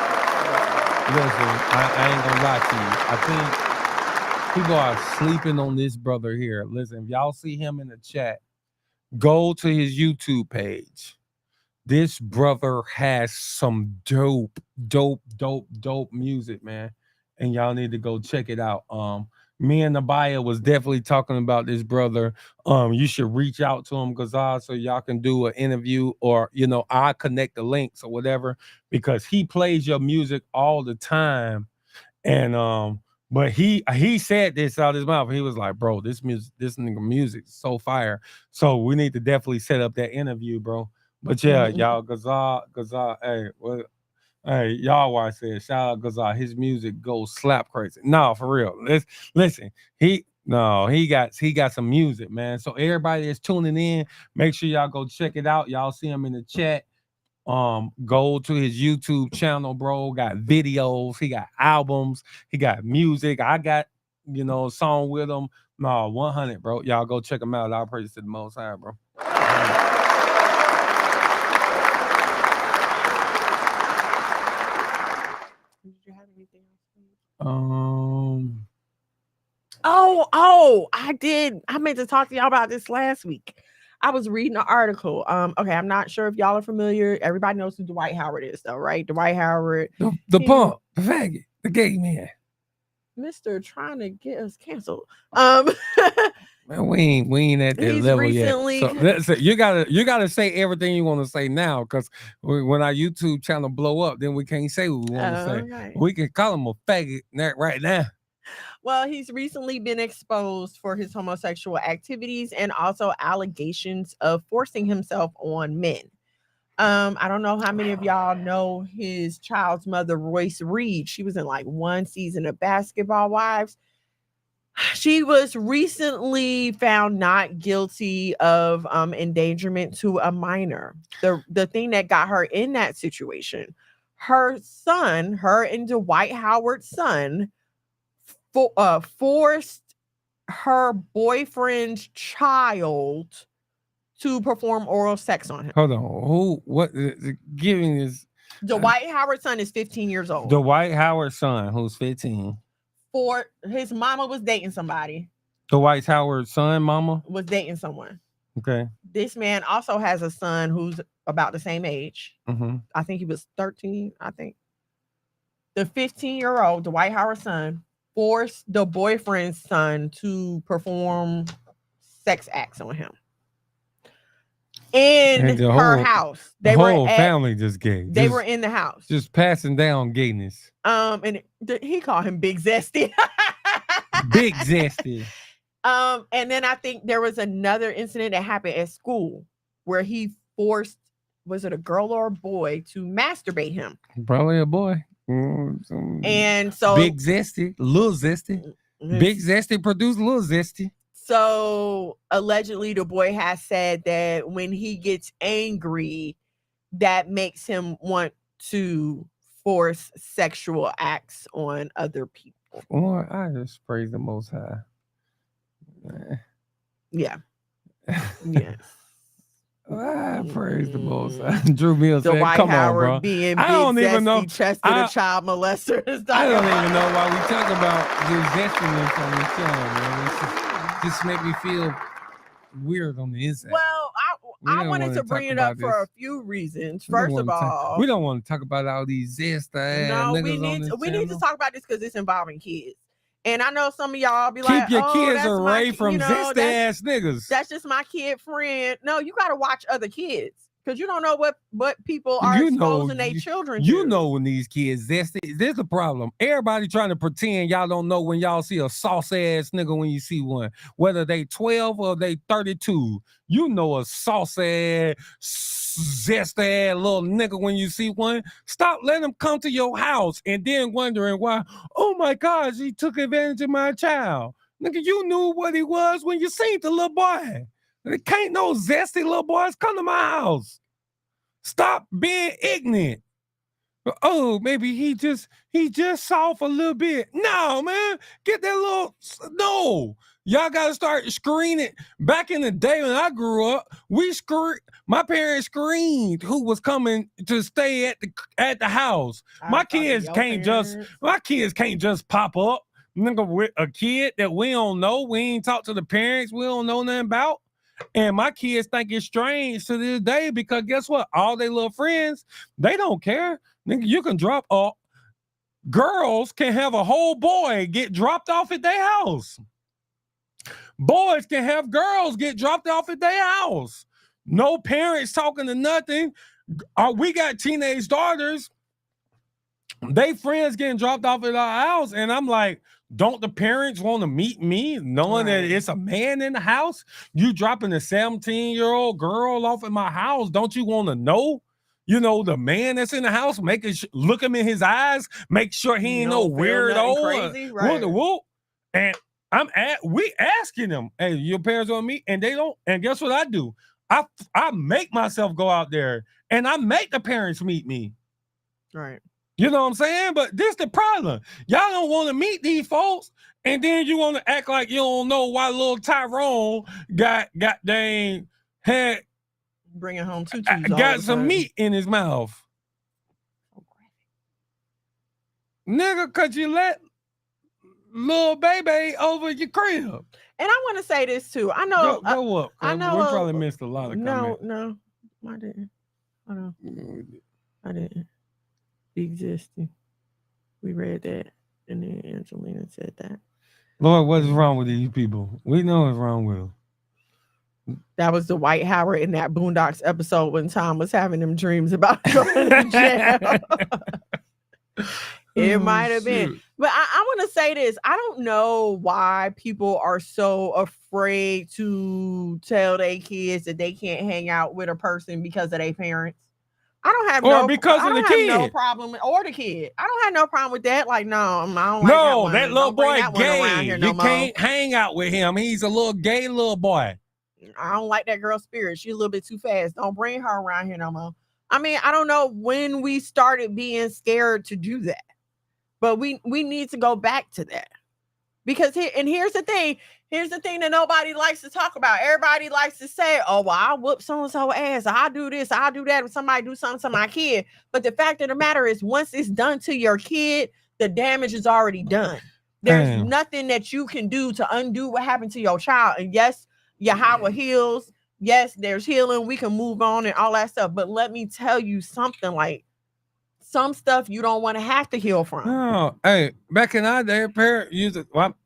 Listen, I ain't gonna lie to you. I think people are sleeping on this brother here. Listen, if y'all see him in the chat, go to his YouTube page. This brother has some dope music, man. And y'all need to go check it out. Me and Nabaya was definitely talking about this brother. You should reach out to him, Gazal, so y'all can do an interview, or I connect the links or whatever, because he plays your music all the time. And but he said this out of his mouth. He was like, bro, this nigga music is so fire. So we need to definitely set up that interview, bro. But yeah, y'all, Gazal, hey, y'all watch this. Shout out Gazal. His music goes slap crazy. No, for real. Listen. He got some music, man. So everybody that's tuning in, make sure y'all go check it out. Y'all see him in the chat. Go to his YouTube channel, bro. Got videos, he got albums, he got music. I got, a song with him. No, 100, bro. Y'all go check him out. I'll praise to the Most High, bro. Did you have anything else? I did. I meant to talk to y'all about this last week. I was reading an article. Okay, I'm not sure if y'all are familiar. Everybody knows who Dwight Howard is, though, right? Dwight Howard, the punk, the faggot, the gay man. Mr. trying to get us canceled. Man, we ain't at that level recently... yet. So you gotta say everything you want to say now, because when our YouTube channel blow up, then we can't say what we want to say. Right. We can call him a faggot right now. Well, he's recently been exposed for his homosexual activities and also allegations of forcing himself on men. I don't know how many of y'all know his child's mother, Royce Reed. She was in like one season of Basketball Wives. She was recently found not guilty of endangerment to a minor. The thing that got her in that situation, her and Dwight Howard's son, forced her boyfriend's child to perform oral sex on him. Hold on. What giving is Dwight Howard's son is 15 years old. Dwight Howard's son, who's 15. For his mama was dating somebody. Dwight Howard's son, mama? Was dating someone. Okay. This man also has a son who's about the same age. Mm-hmm. I think he was 13, I think. The 15-year-old Dwight Howard's son forced the boyfriend's son to perform sex acts on him in her house. The whole family just gay. They were in the house, just passing down gayness. And he called him Big Zesty. Big Zesty. And then I think there was another incident that happened at school where he forced, was it a girl or a boy, to masturbate him? Probably a boy. And so Big Zesty, Little Zesty. Big Zesty produced Little Zesty. So allegedly the boy has said that when he gets angry, that makes him want to force sexual acts on other people. Well, I just praise the Most High. Yeah. Yes. I praise the Most High. Drew Mills said, Dwight "Come Howard on, bro. Being I don't big, even know. Chested a child molester. I don't even know why we talk about this zestiness on this channel, man. It just make me feel weird on the inside. Well, I wanted to bring it up for a few reasons. First of all, we don't want to talk about all these zest niggas we need to talk about this because it's involving kids. And I know some of y'all be keep your kids away from zesty ass niggas. That's just my kid friend. No, you got to watch other kids because you don't know what people are exposing their children to. You know when these kids zesty. There's a problem. Everybody trying to pretend y'all don't know when y'all see a sauce ass nigga when you see one, whether they 12 or they 32. You know a sauce ass zesty ass little nigga when you see one. Stop letting them come to your house and then wondering why, oh my gosh, he took advantage of my child. Nigga, you knew what he was when you seen the little boy. There can't no zesty little boys come to my house. Stop being ignorant. Oh, maybe he just soft a little bit. No, man, get that little no. Y'all gotta start screening. Back in the day when I grew up, my parents screened who was coming to stay at the house. My kids can't just pop up. Nigga, with a kid that we don't know, we ain't talk to the parents, we don't know nothing about. And my kids think it's strange to this day because guess what? All their little friends, they don't care. Nigga, you can drop off. Girls can have a whole boy get dropped off at their house. Boys can have girls get dropped off at their house. No parents talking to nothing. We got teenage daughters. They friends getting dropped off at our house. And I'm like, don't the parents want to meet me knowing that it's a man in the house? You dropping a 17-year-old girl off at my house. Don't you want to know? You know, the man that's in the house, look him in his eyes, make sure he ain't no weirdo. Crazy, right. And we asking them, hey, your parents want to meet? And they don't. And guess what I do? I make myself go out there and I make the parents meet me. Right. You know what I'm saying? But this the problem. Y'all don't want to meet these folks, and then you want to act like you don't know why little Tyrone had bringing home tutus. Got some meat in his mouth. Nigga, cause you let little baby over your crib. And I want to say this too. I know. Go up. I know. We probably missed a lot of comments. No, I didn't. I didn't. Be existing. We read that, and then Angelina said that. Lord, what's wrong with these people? We know what's wrong with them. That was the Dwight Howard in that Boondocks episode when Tom was having them dreams about going to jail. It might have been. But I want to say this. I don't know why people are so afraid to tell their kids that they can't hang out with a person because of their parents. I don't have no problem with, or the kid. I don't have no problem with that. Like, no, I don't like that little boy gay. You can't hang out with him. He's a little gay little boy. I don't like that girl's spirit. She's a little bit too fast. Don't bring her around here no more. I mean, I don't know when we started being scared to do that, but we need to go back to that. Because here's the thing that nobody likes to talk about. Everybody likes to say, oh, well, I'll whoop so-and-so ass. I'll do this. I'll do that. If somebody do something to my kid. But the fact of the matter is, once it's done to your kid, the damage is already done. There's nothing that you can do to undo what happened to your child. And yes, Yahweh heals. Yes, there's healing. We can move on and all that stuff. But let me tell you something, like, some stuff you don't want to have to heal from. Oh, hey, back in our day,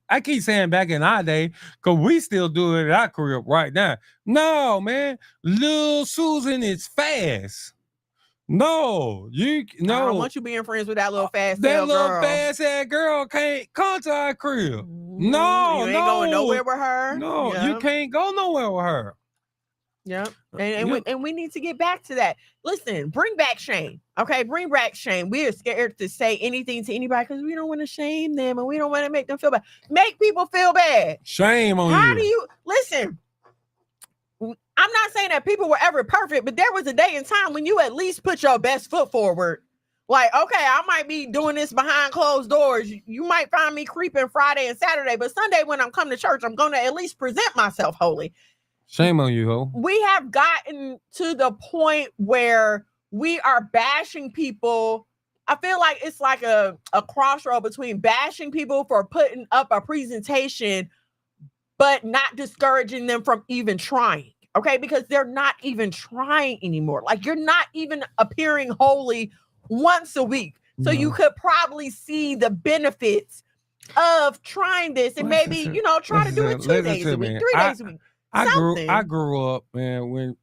I keep saying back in our day, because we still do it at our crib right now. No, man, Lil Susan is fast. No, I don't want you being friends with that little fast ass girl can't come to our crib. No, you ain't going nowhere with her. No, you can't go nowhere with her. Yep. And we need to get back to that. Listen, bring back shame. Okay, bring back shame. We are scared to say anything to anybody because we don't want to shame them and we don't want to make them feel bad. Make people feel bad. Shame on you. How do you listen? I'm not saying that people were ever perfect, but there was a day and time when you at least put your best foot forward. Like, okay, I might be doing this behind closed doors. You might find me creeping Friday and Saturday, but Sunday when I'm coming to church, I'm going to at least present myself holy. Shame on you, ho. We have gotten to the point where we are bashing people. I feel like it's like a crossroad between bashing people for putting up a presentation, but not discouraging them from even trying. Okay, because they're not even trying anymore. Like, you're not even appearing holy once a week. So you could probably see the benefits of trying this and maybe, try to do it 2 days a week, 3 days a week. I grew up, man, when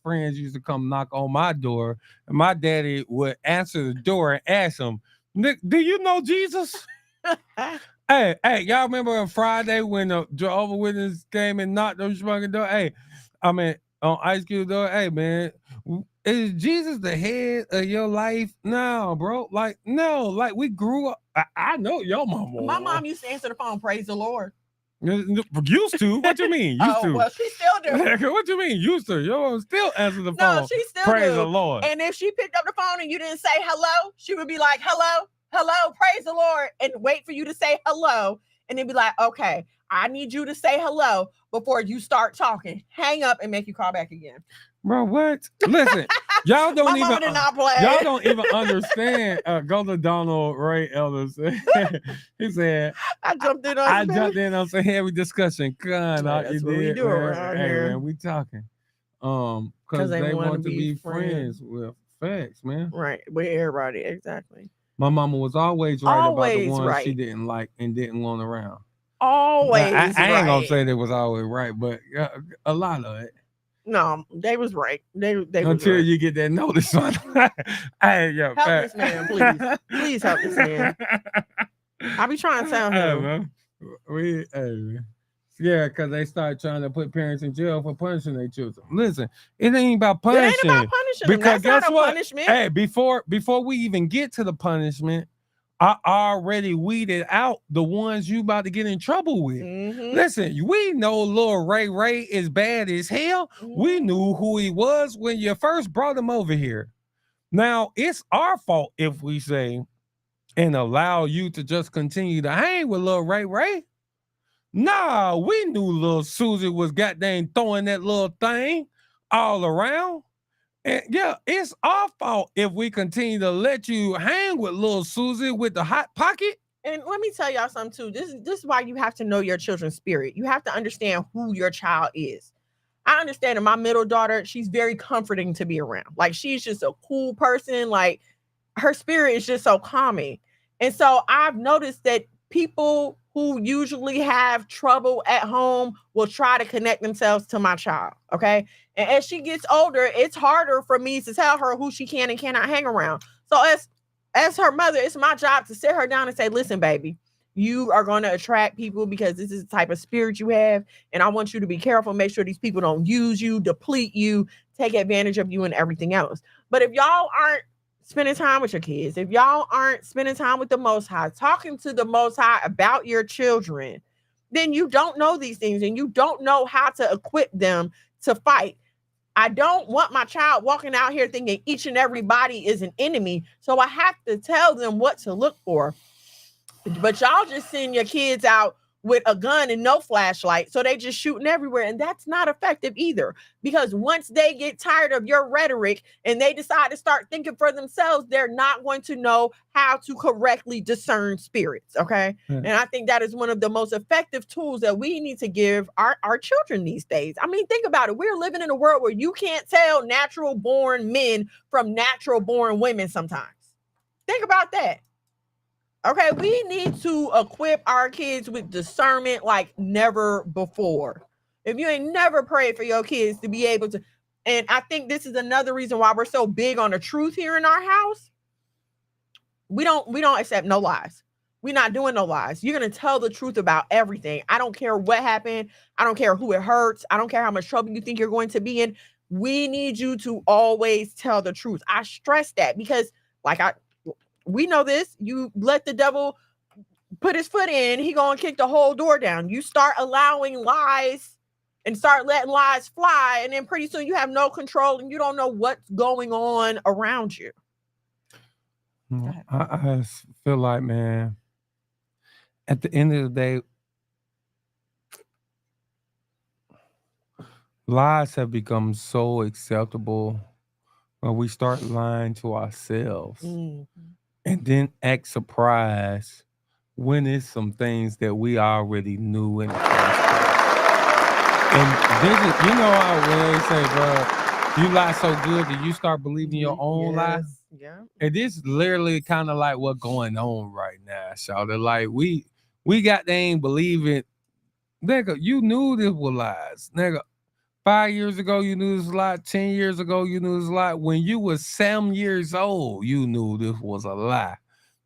friends used to come knock on my door, and my daddy would answer the door and ask them, do you know Jesus? Hey, y'all remember on Friday when the Jehovah's Witness came and knocked on the fucking door? Hey, I mean, on Ice Cube door, hey, man, Is Jesus the head of your life? No, bro. Like, no, like we grew up. I know your mama. My mom used to answer the phone, praise the Lord. Used to? What you mean? Used to? Well, she still do. What you mean? Used to? Your mom still answer the phone. No, she still praise do. the Lord. And if she picked up the phone and you didn't say hello, she would be like, hello, hello, praise the Lord, and wait for you to say hello. And then be like, okay, I need you to say hello before you start talking. Hang up and make you call back again. Bro, what? Listen, y'all don't My mama did not play. Y'all don't even understand. Go to Donald Ray Elders. He said, I jumped in on I jumped in on some heavy discussion. God, that's what we do around here. Man, we talking. Because they want to be friends with facts, man. Right, with everybody, exactly. My mama was always right about the ones she didn't like and didn't want around. Always I ain't gonna say they was always right, but a lot of it. No, they was right. They until right. You get that notice on. Hey, yo, help this man, please. Please help this man. I be trying to tell him. Yeah, because they start trying to put parents in jail for punishing their children. Listen, it ain't about punishing. It ain't about punishing them. That's not a punishment. Hey, before we even get to the punishment, I already weeded out the ones you about to get in trouble with. Mm-hmm. Listen, we know little Ray is bad as hell. Mm-hmm. We knew who he was when you first brought him over here. Now, it's our fault if we say and allow you to just continue to hang with little Ray. Nah, we knew little Susie was goddamn throwing that little thing all around. And yeah, it's our fault if we continue to let you hang with little Susie with the hot pocket. And let me tell y'all something too. This is why you have to know your children's spirit. You have to understand who your child is. I understand that my middle daughter, she's very comforting to be around. Like, she's just a cool person. Like, her spirit is just so calming. And so I've noticed that people who usually have trouble at home will try to connect themselves to my child, okay? And as she gets older, it's harder for me to tell her who she can and cannot hang around. So as her mother, it's my job to sit her down and say, listen, baby, you are going to attract people because this is the type of spirit you have. And I want you to be careful, make sure these people don't use you, deplete you, take advantage of you and everything else. But if y'all aren't spending time with your kids, if y'all aren't spending time with the Most High, talking to the Most High about your children, then you don't know these things and you don't know how to equip them to fight. I don't want my child walking out here thinking each and everybody is an enemy. So I have to tell them what to look for. But y'all just send your kids out with a gun and no flashlight, so they just shooting everywhere, and that's not effective either, because once they get tired of your rhetoric and they decide to start thinking for themselves, they're not going to know how to correctly discern spirits, okay? And I think that is one of the most effective tools that we need to give our children these days. I mean, think about it. We're living in a world where you can't tell natural born men from natural born women sometimes. Think about that. Okay, we need to equip our kids with discernment like never before. If you ain't never prayed for your kids to be able to, and I think this is another reason why we're so big on the truth here in our house. We don't accept no lies. We're not doing no lies. You're going to tell the truth about everything. I don't care what happened. I don't care who it hurts. I don't care how much trouble you think you're going to be in. We need you to always tell the truth. I stress that because we know this. You let the devil put his foot in, he gonna kick the whole door down. You start allowing lies and start letting lies fly, and then pretty soon you have no control and you don't know what's going on around you. I feel like, man, at the end of the day, lies have become so acceptable when we start lying to ourselves. And then act surprised when it's some things that we already knew in the first place. And this is, when they say, bro, you lie so good that you start believing your own lies. Yeah. And this is literally kind of like what's going on right now, Shawty. Like we got dang believing, nigga, you knew this was lies. Nigga, 5 years ago, you knew this a lot. 10 years ago, you knew this a lot. When you was 7 years old, you knew this was a lie.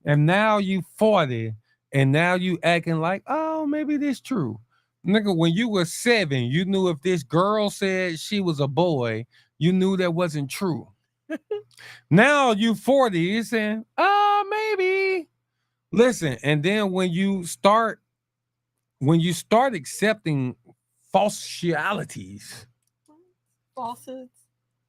And now you 40, and now you acting like, oh, maybe this true. Nigga, when you were 7, you knew if this girl said she was a boy, you knew that wasn't true. Now you 40, you're saying, maybe. Listen, and then when you start accepting falsities, Falsehoods.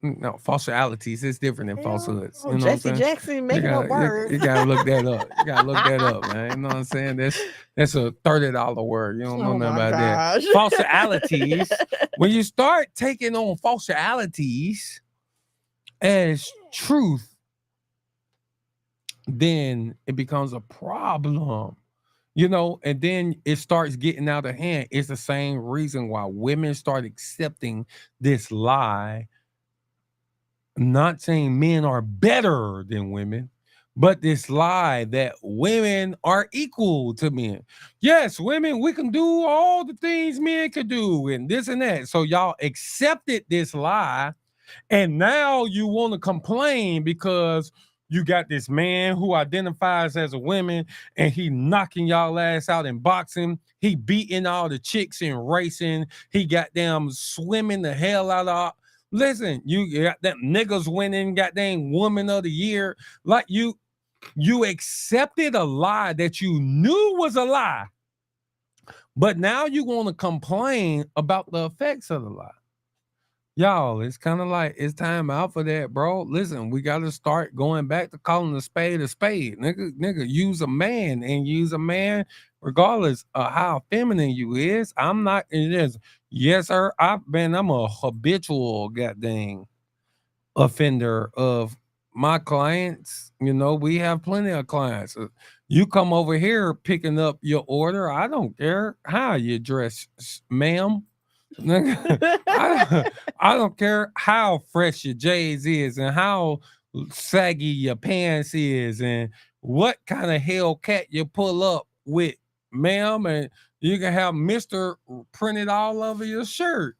no, falsities, it's different than falsehoods. You know Jesse what I'm saying? Jackson making up words. You gotta look that up. You gotta look that up, man. You know what I'm saying? That's a $30 word. You don't know nothing about that. Falsities. When you start taking on falsities as truth, then it becomes a problem. You know, and then it starts getting out of hand. It's the same reason why women start accepting this lie. Not saying men are better than women, but this lie that women are equal to men. Yes, women, we can do all the things men could do and this and that. So y'all accepted this lie, and now you want to complain because you got this man who identifies as a woman and he knocking y'all ass out in boxing. He beating all the chicks in racing. He got them swimming the hell out of. Listen, you got them niggas winning goddamn woman of the year. Like you accepted a lie that you knew was a lie. But now you want to complain about the effects of the lie. Y'all, it's kind of like it's time out for that, bro. Listen, we got to start going back to calling a spade. Nigga, use a man and use a man regardless of how feminine you is. I'm not, it is. Yes, sir. I'm a habitual goddamn offender of my clients. You know, we have plenty of clients. You come over here picking up your order. I don't care how you dress, ma'am. I don't care how fresh your J's is and how saggy your pants is and what kind of Hellcat you pull up with, ma'am, and you can have Mr. printed all over your shirt.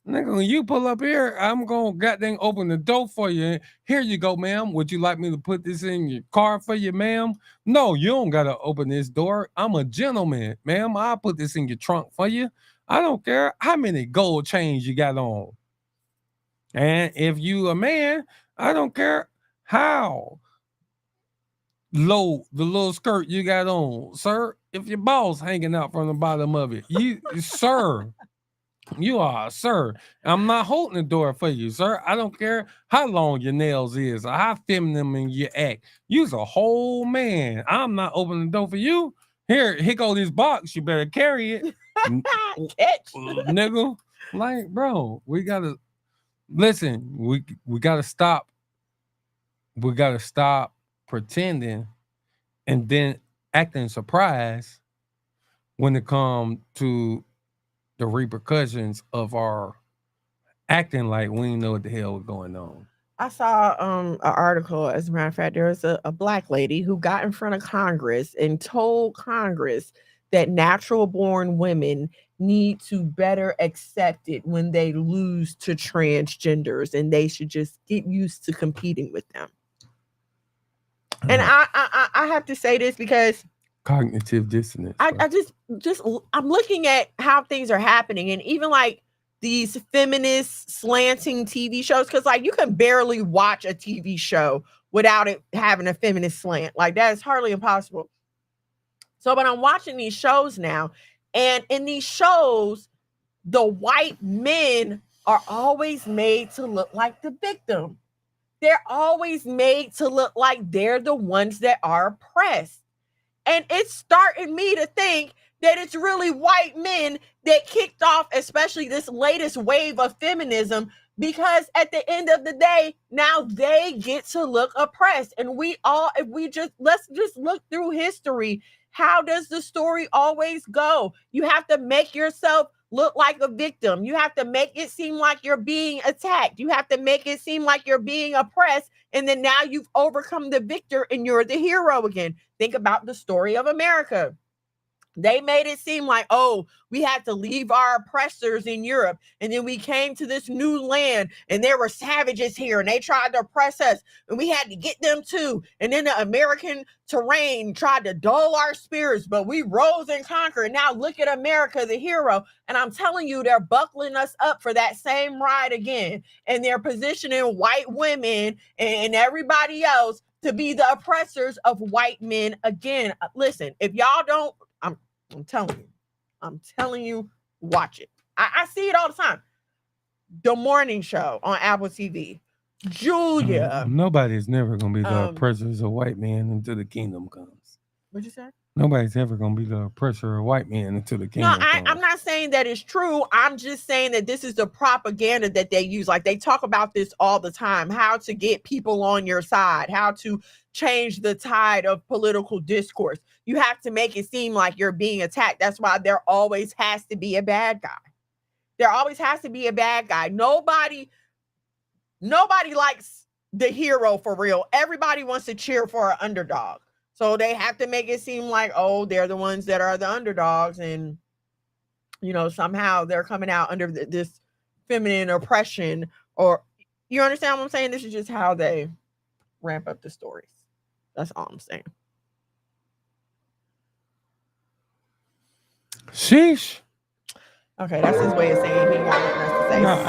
Nigga, when you pull up here, I'm gonna goddamn open the door for you. Here you go, ma'am. Would you like me to put this in your car for you, ma'am? No, you don't gotta open this door. I'm a gentleman, ma'am. I'll put this in your trunk for you. I don't care how many gold chains you got on. And if you a man, I don't care how low the little skirt you got on, sir. If your balls hanging out from the bottom of it, you, sir. You are, sir. I'm not holding the door for you, sir. I don't care how long your nails is or how feminine you act. You's a whole man. I'm not opening the door for you. Here go this box. You better carry it. Catch. Nigga. Like, bro, we gotta listen. We gotta stop. We gotta stop pretending and then acting surprised when it comes to the repercussions of our acting like we didn't know what the hell was going on. I saw an article, as a matter of fact, there was a black lady who got in front of Congress and told Congress that natural born women need to better accept it when they lose to transgenders, and they should just get used to competing with them. And I have to say this because cognitive dissonance. I just I'm looking at how things are happening, and even like these feminist slanting TV shows, because like you can barely watch a TV show without it having a feminist slant. Like that is hardly impossible. So, but I'm watching these shows now, and in these shows, the white men are always made to look like the victim. They're always made to look like they're the ones that are oppressed. And it's starting me to think that it's really white men that kicked off, especially this latest wave of feminism, because at the end of the day, now they get to look oppressed. And we all, if we just, let's just look through history. How does the story always go? You have to make yourself look like a victim. You have to make it seem like you're being attacked. You have to make it seem like you're being oppressed. And then now you've overcome the victor and you're the hero again. Think about the story of America. They made it seem like, oh, we had to leave our oppressors in Europe. And then we came to this new land and there were savages here and they tried to oppress us and we had to get them too. And then the American terrain tried to dull our spirits, but we rose and conquered. And now look at America, the hero. And I'm telling you, they're buckling us up for that same ride again. And they're positioning white women and everybody else to be the oppressors of white men again. Listen, if y'all don't, I'm telling you, watch it. I see it all the time. The Morning Show on Apple TV. Julia. Nobody's never going to be the oppressors of white men until the kingdom comes. What'd you say? Nobody's ever going to be the oppressor of white men until the kingdom comes. I'm not saying that it's true. I'm just saying that this is the propaganda that they use. Like, they talk about this all the time, how to get people on your side, how to change the tide of political discourse. You have to make it seem like you're being attacked. That's why there always has to be a bad guy. There always has to be a bad guy. Nobody likes the hero for real. Everybody wants to cheer for an underdog. So they have to make it seem like, oh, they're the ones that are the underdogs. And, you know, somehow they're coming out under this feminine oppression. Or, you understand what I'm saying? This is just how they ramp up the stories. That's all I'm saying. Sheesh. Okay, that's his way of saying he ain't got nothing else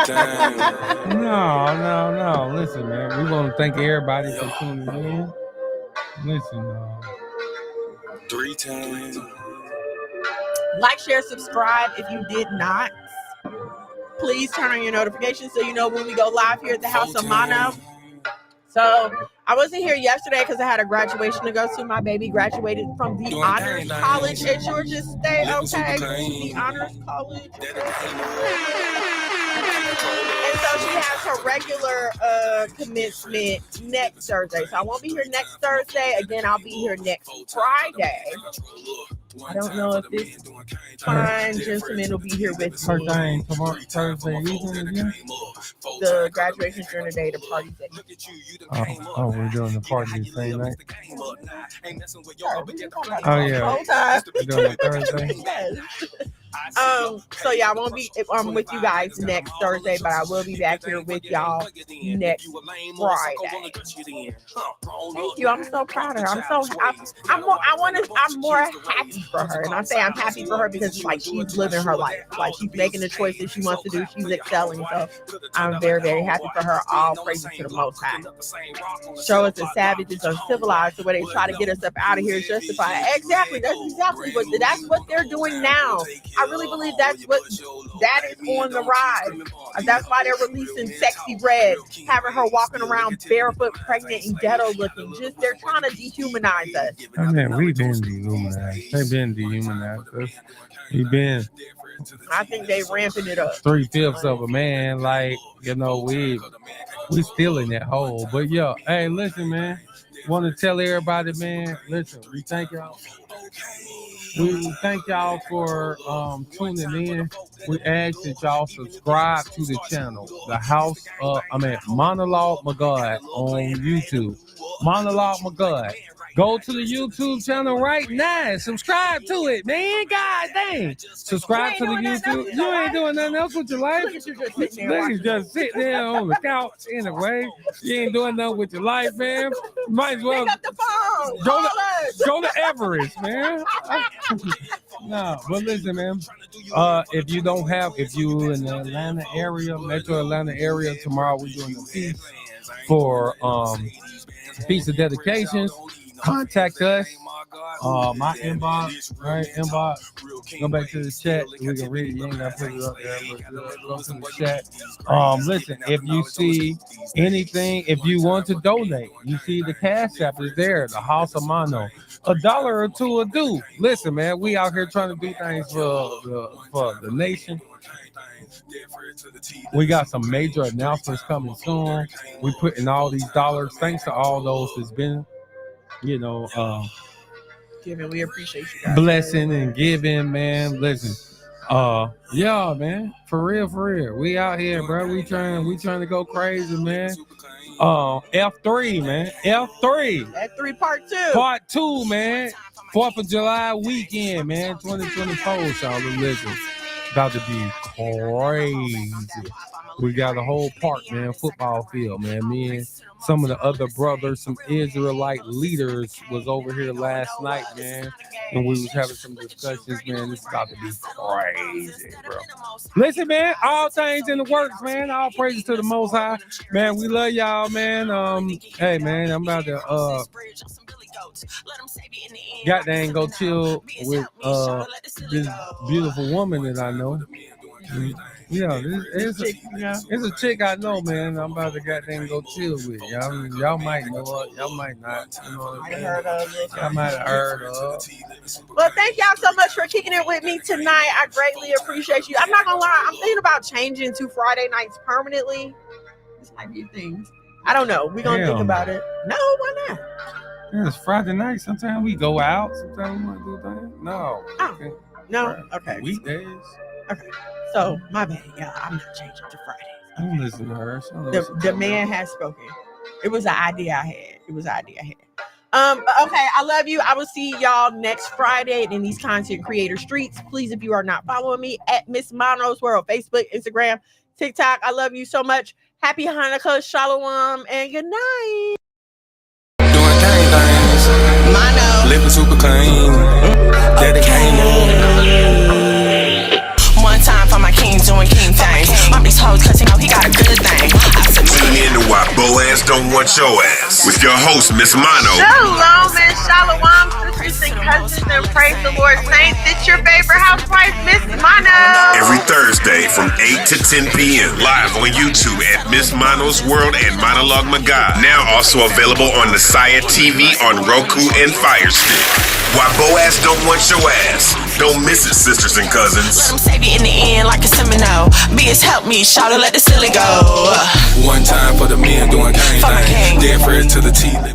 to say. No. No. Listen, man. We want to thank everybody for tuning in. Listen, 3 times. Like, share, subscribe if you did not. Please turn on your notifications so you know when we go live here at the House of Mono. So I wasn't here yesterday because I had a graduation to go to. My baby graduated from the Honors College at Georgia State. Okay, the Honors College. And so she has her regular commencement next Thursday. So I won't be here next Thursday. Again, I'll be here next Friday. I don't know if this fine gentleman will be here with me. Thursday evening again? The graduation during the day, the party's at Oh, we're doing the party the same night? Oh, yeah. Whole time. We're doing it Thursday? Yes. So yeah, I won't be with you guys next Thursday, but I will be back here with y'all next Friday. Thank you. I'm so proud of her. I'm more happy for her. And I say I'm happy for her because it's like she's living her life. Like, she's making the choices she wants to do. She's excelling. So I'm very, very happy for her. All praises to the Most High. Show us the savages are civilized, the way they try to get us up out of here is justified. Exactly. That's what they're doing now. I really believe that is on the rise. That's why they're releasing Sexy Red, having her walking around barefoot, pregnant, and ghetto looking. Just, they're trying to dehumanize us. I mean, we've been dehumanized. They've been dehumanized us. We've been. I think they ramping it up. 3/5 of a man, like, you know, we still in that hole. But yo, hey, listen, man. Want to tell everybody, man. Listen, we thank y'all. We thank y'all for tuning in. We ask that y'all subscribe to the channel, Monologue My God on YouTube. Monologue My God. Go to the YouTube channel right now. Subscribe to it, man. God dang. Subscribe to the YouTube. You ain't doing nothing else with your life. Look at you just sitting there on the couch anyway. You ain't doing nothing with your life, man. Might as well pick up the phone. Go to Everest, man. No, but listen, man. If you in the Atlanta area, Metro Atlanta area, tomorrow we're doing a feast for Feast of Dedications. Contact us. My inbox, right? Inbox. Go back to the chat. We can read it. You ain't gotta put it up there, but go to the chat. Listen, if you see anything, if you want to donate, you see the Cash App is there, the House of Mono. $1 or $2 will do. Listen, man, we out here trying to do things for the nation. We got some major announcements coming soon. We putting all these dollars. Thanks to all those that's been, giving. We appreciate you guys. Blessing and giving, man. Listen, yeah, man, for real. We out here, bro. We trying to go crazy, man. F3, man. F3 part 2. Part 2, man. 4th of July weekend, man. 2024, y'all. Listen, about to be crazy. We got a whole park, man, football field, man. Me and some of the other brothers, some Israelite leaders was over here last night, man. And we was having some discussions, man. It's about to be crazy, bro. Listen, man, all things in the works, man. All praises to the Most High. Man, we love y'all, man. Hey, man, I'm about to goddamn go chill with this beautiful woman that I know. Yeah, it's a chick I know, man. I'm about to goddamn go chill with. Y'all might know her, y'all might not. You know what I'm saying? Y'all might have heard of. Well, thank y'all so much for kicking it with me tonight. I greatly appreciate you. I'm not gonna lie, I'm thinking about changing to Friday nights permanently. This might be a thing. I don't know. We're gonna think about it. No, why not? Yeah, it's Friday night. Sometimes we go out. Sometimes we might do things. No. Oh, no? Okay. Weekdays. Okay. So, my bad, y'all. I'm not changing to Fridays. Okay. Don't listen to her. The man has spoken. It was an idea I had. Okay, I love you. I will see y'all next Friday in these content creator streets. Please, if you are not following me, at Miss Mono's World, Facebook, Instagram, TikTok. I love you so much. Happy Hanukkah, Shalom, and good night. Doing things. Mono. Living super clean. Daddy came on. One time for my king doing king things. My these hoes cutting out, he got a good thing. Tune in to Why Boaz Don't Want Your Ass with your host, Miss Mono. Shalom and shalom, sisters and cousins, and praise the Lord saints. It's your favorite housewife, Miss Mono. Every Thursday from 8 to 10 p.m. live on YouTube at Miss Mono's World and Monologue Magog. Now also available on the Saya TV on Roku and Fire Stick. Why Boaz Don't Want Your Ass. Don't miss it, sisters and cousins. Let him save you in the end like a Semino. Be help me, shout it, let the silly go. One time for the men doing gang thing. Dead Fred to the teeth.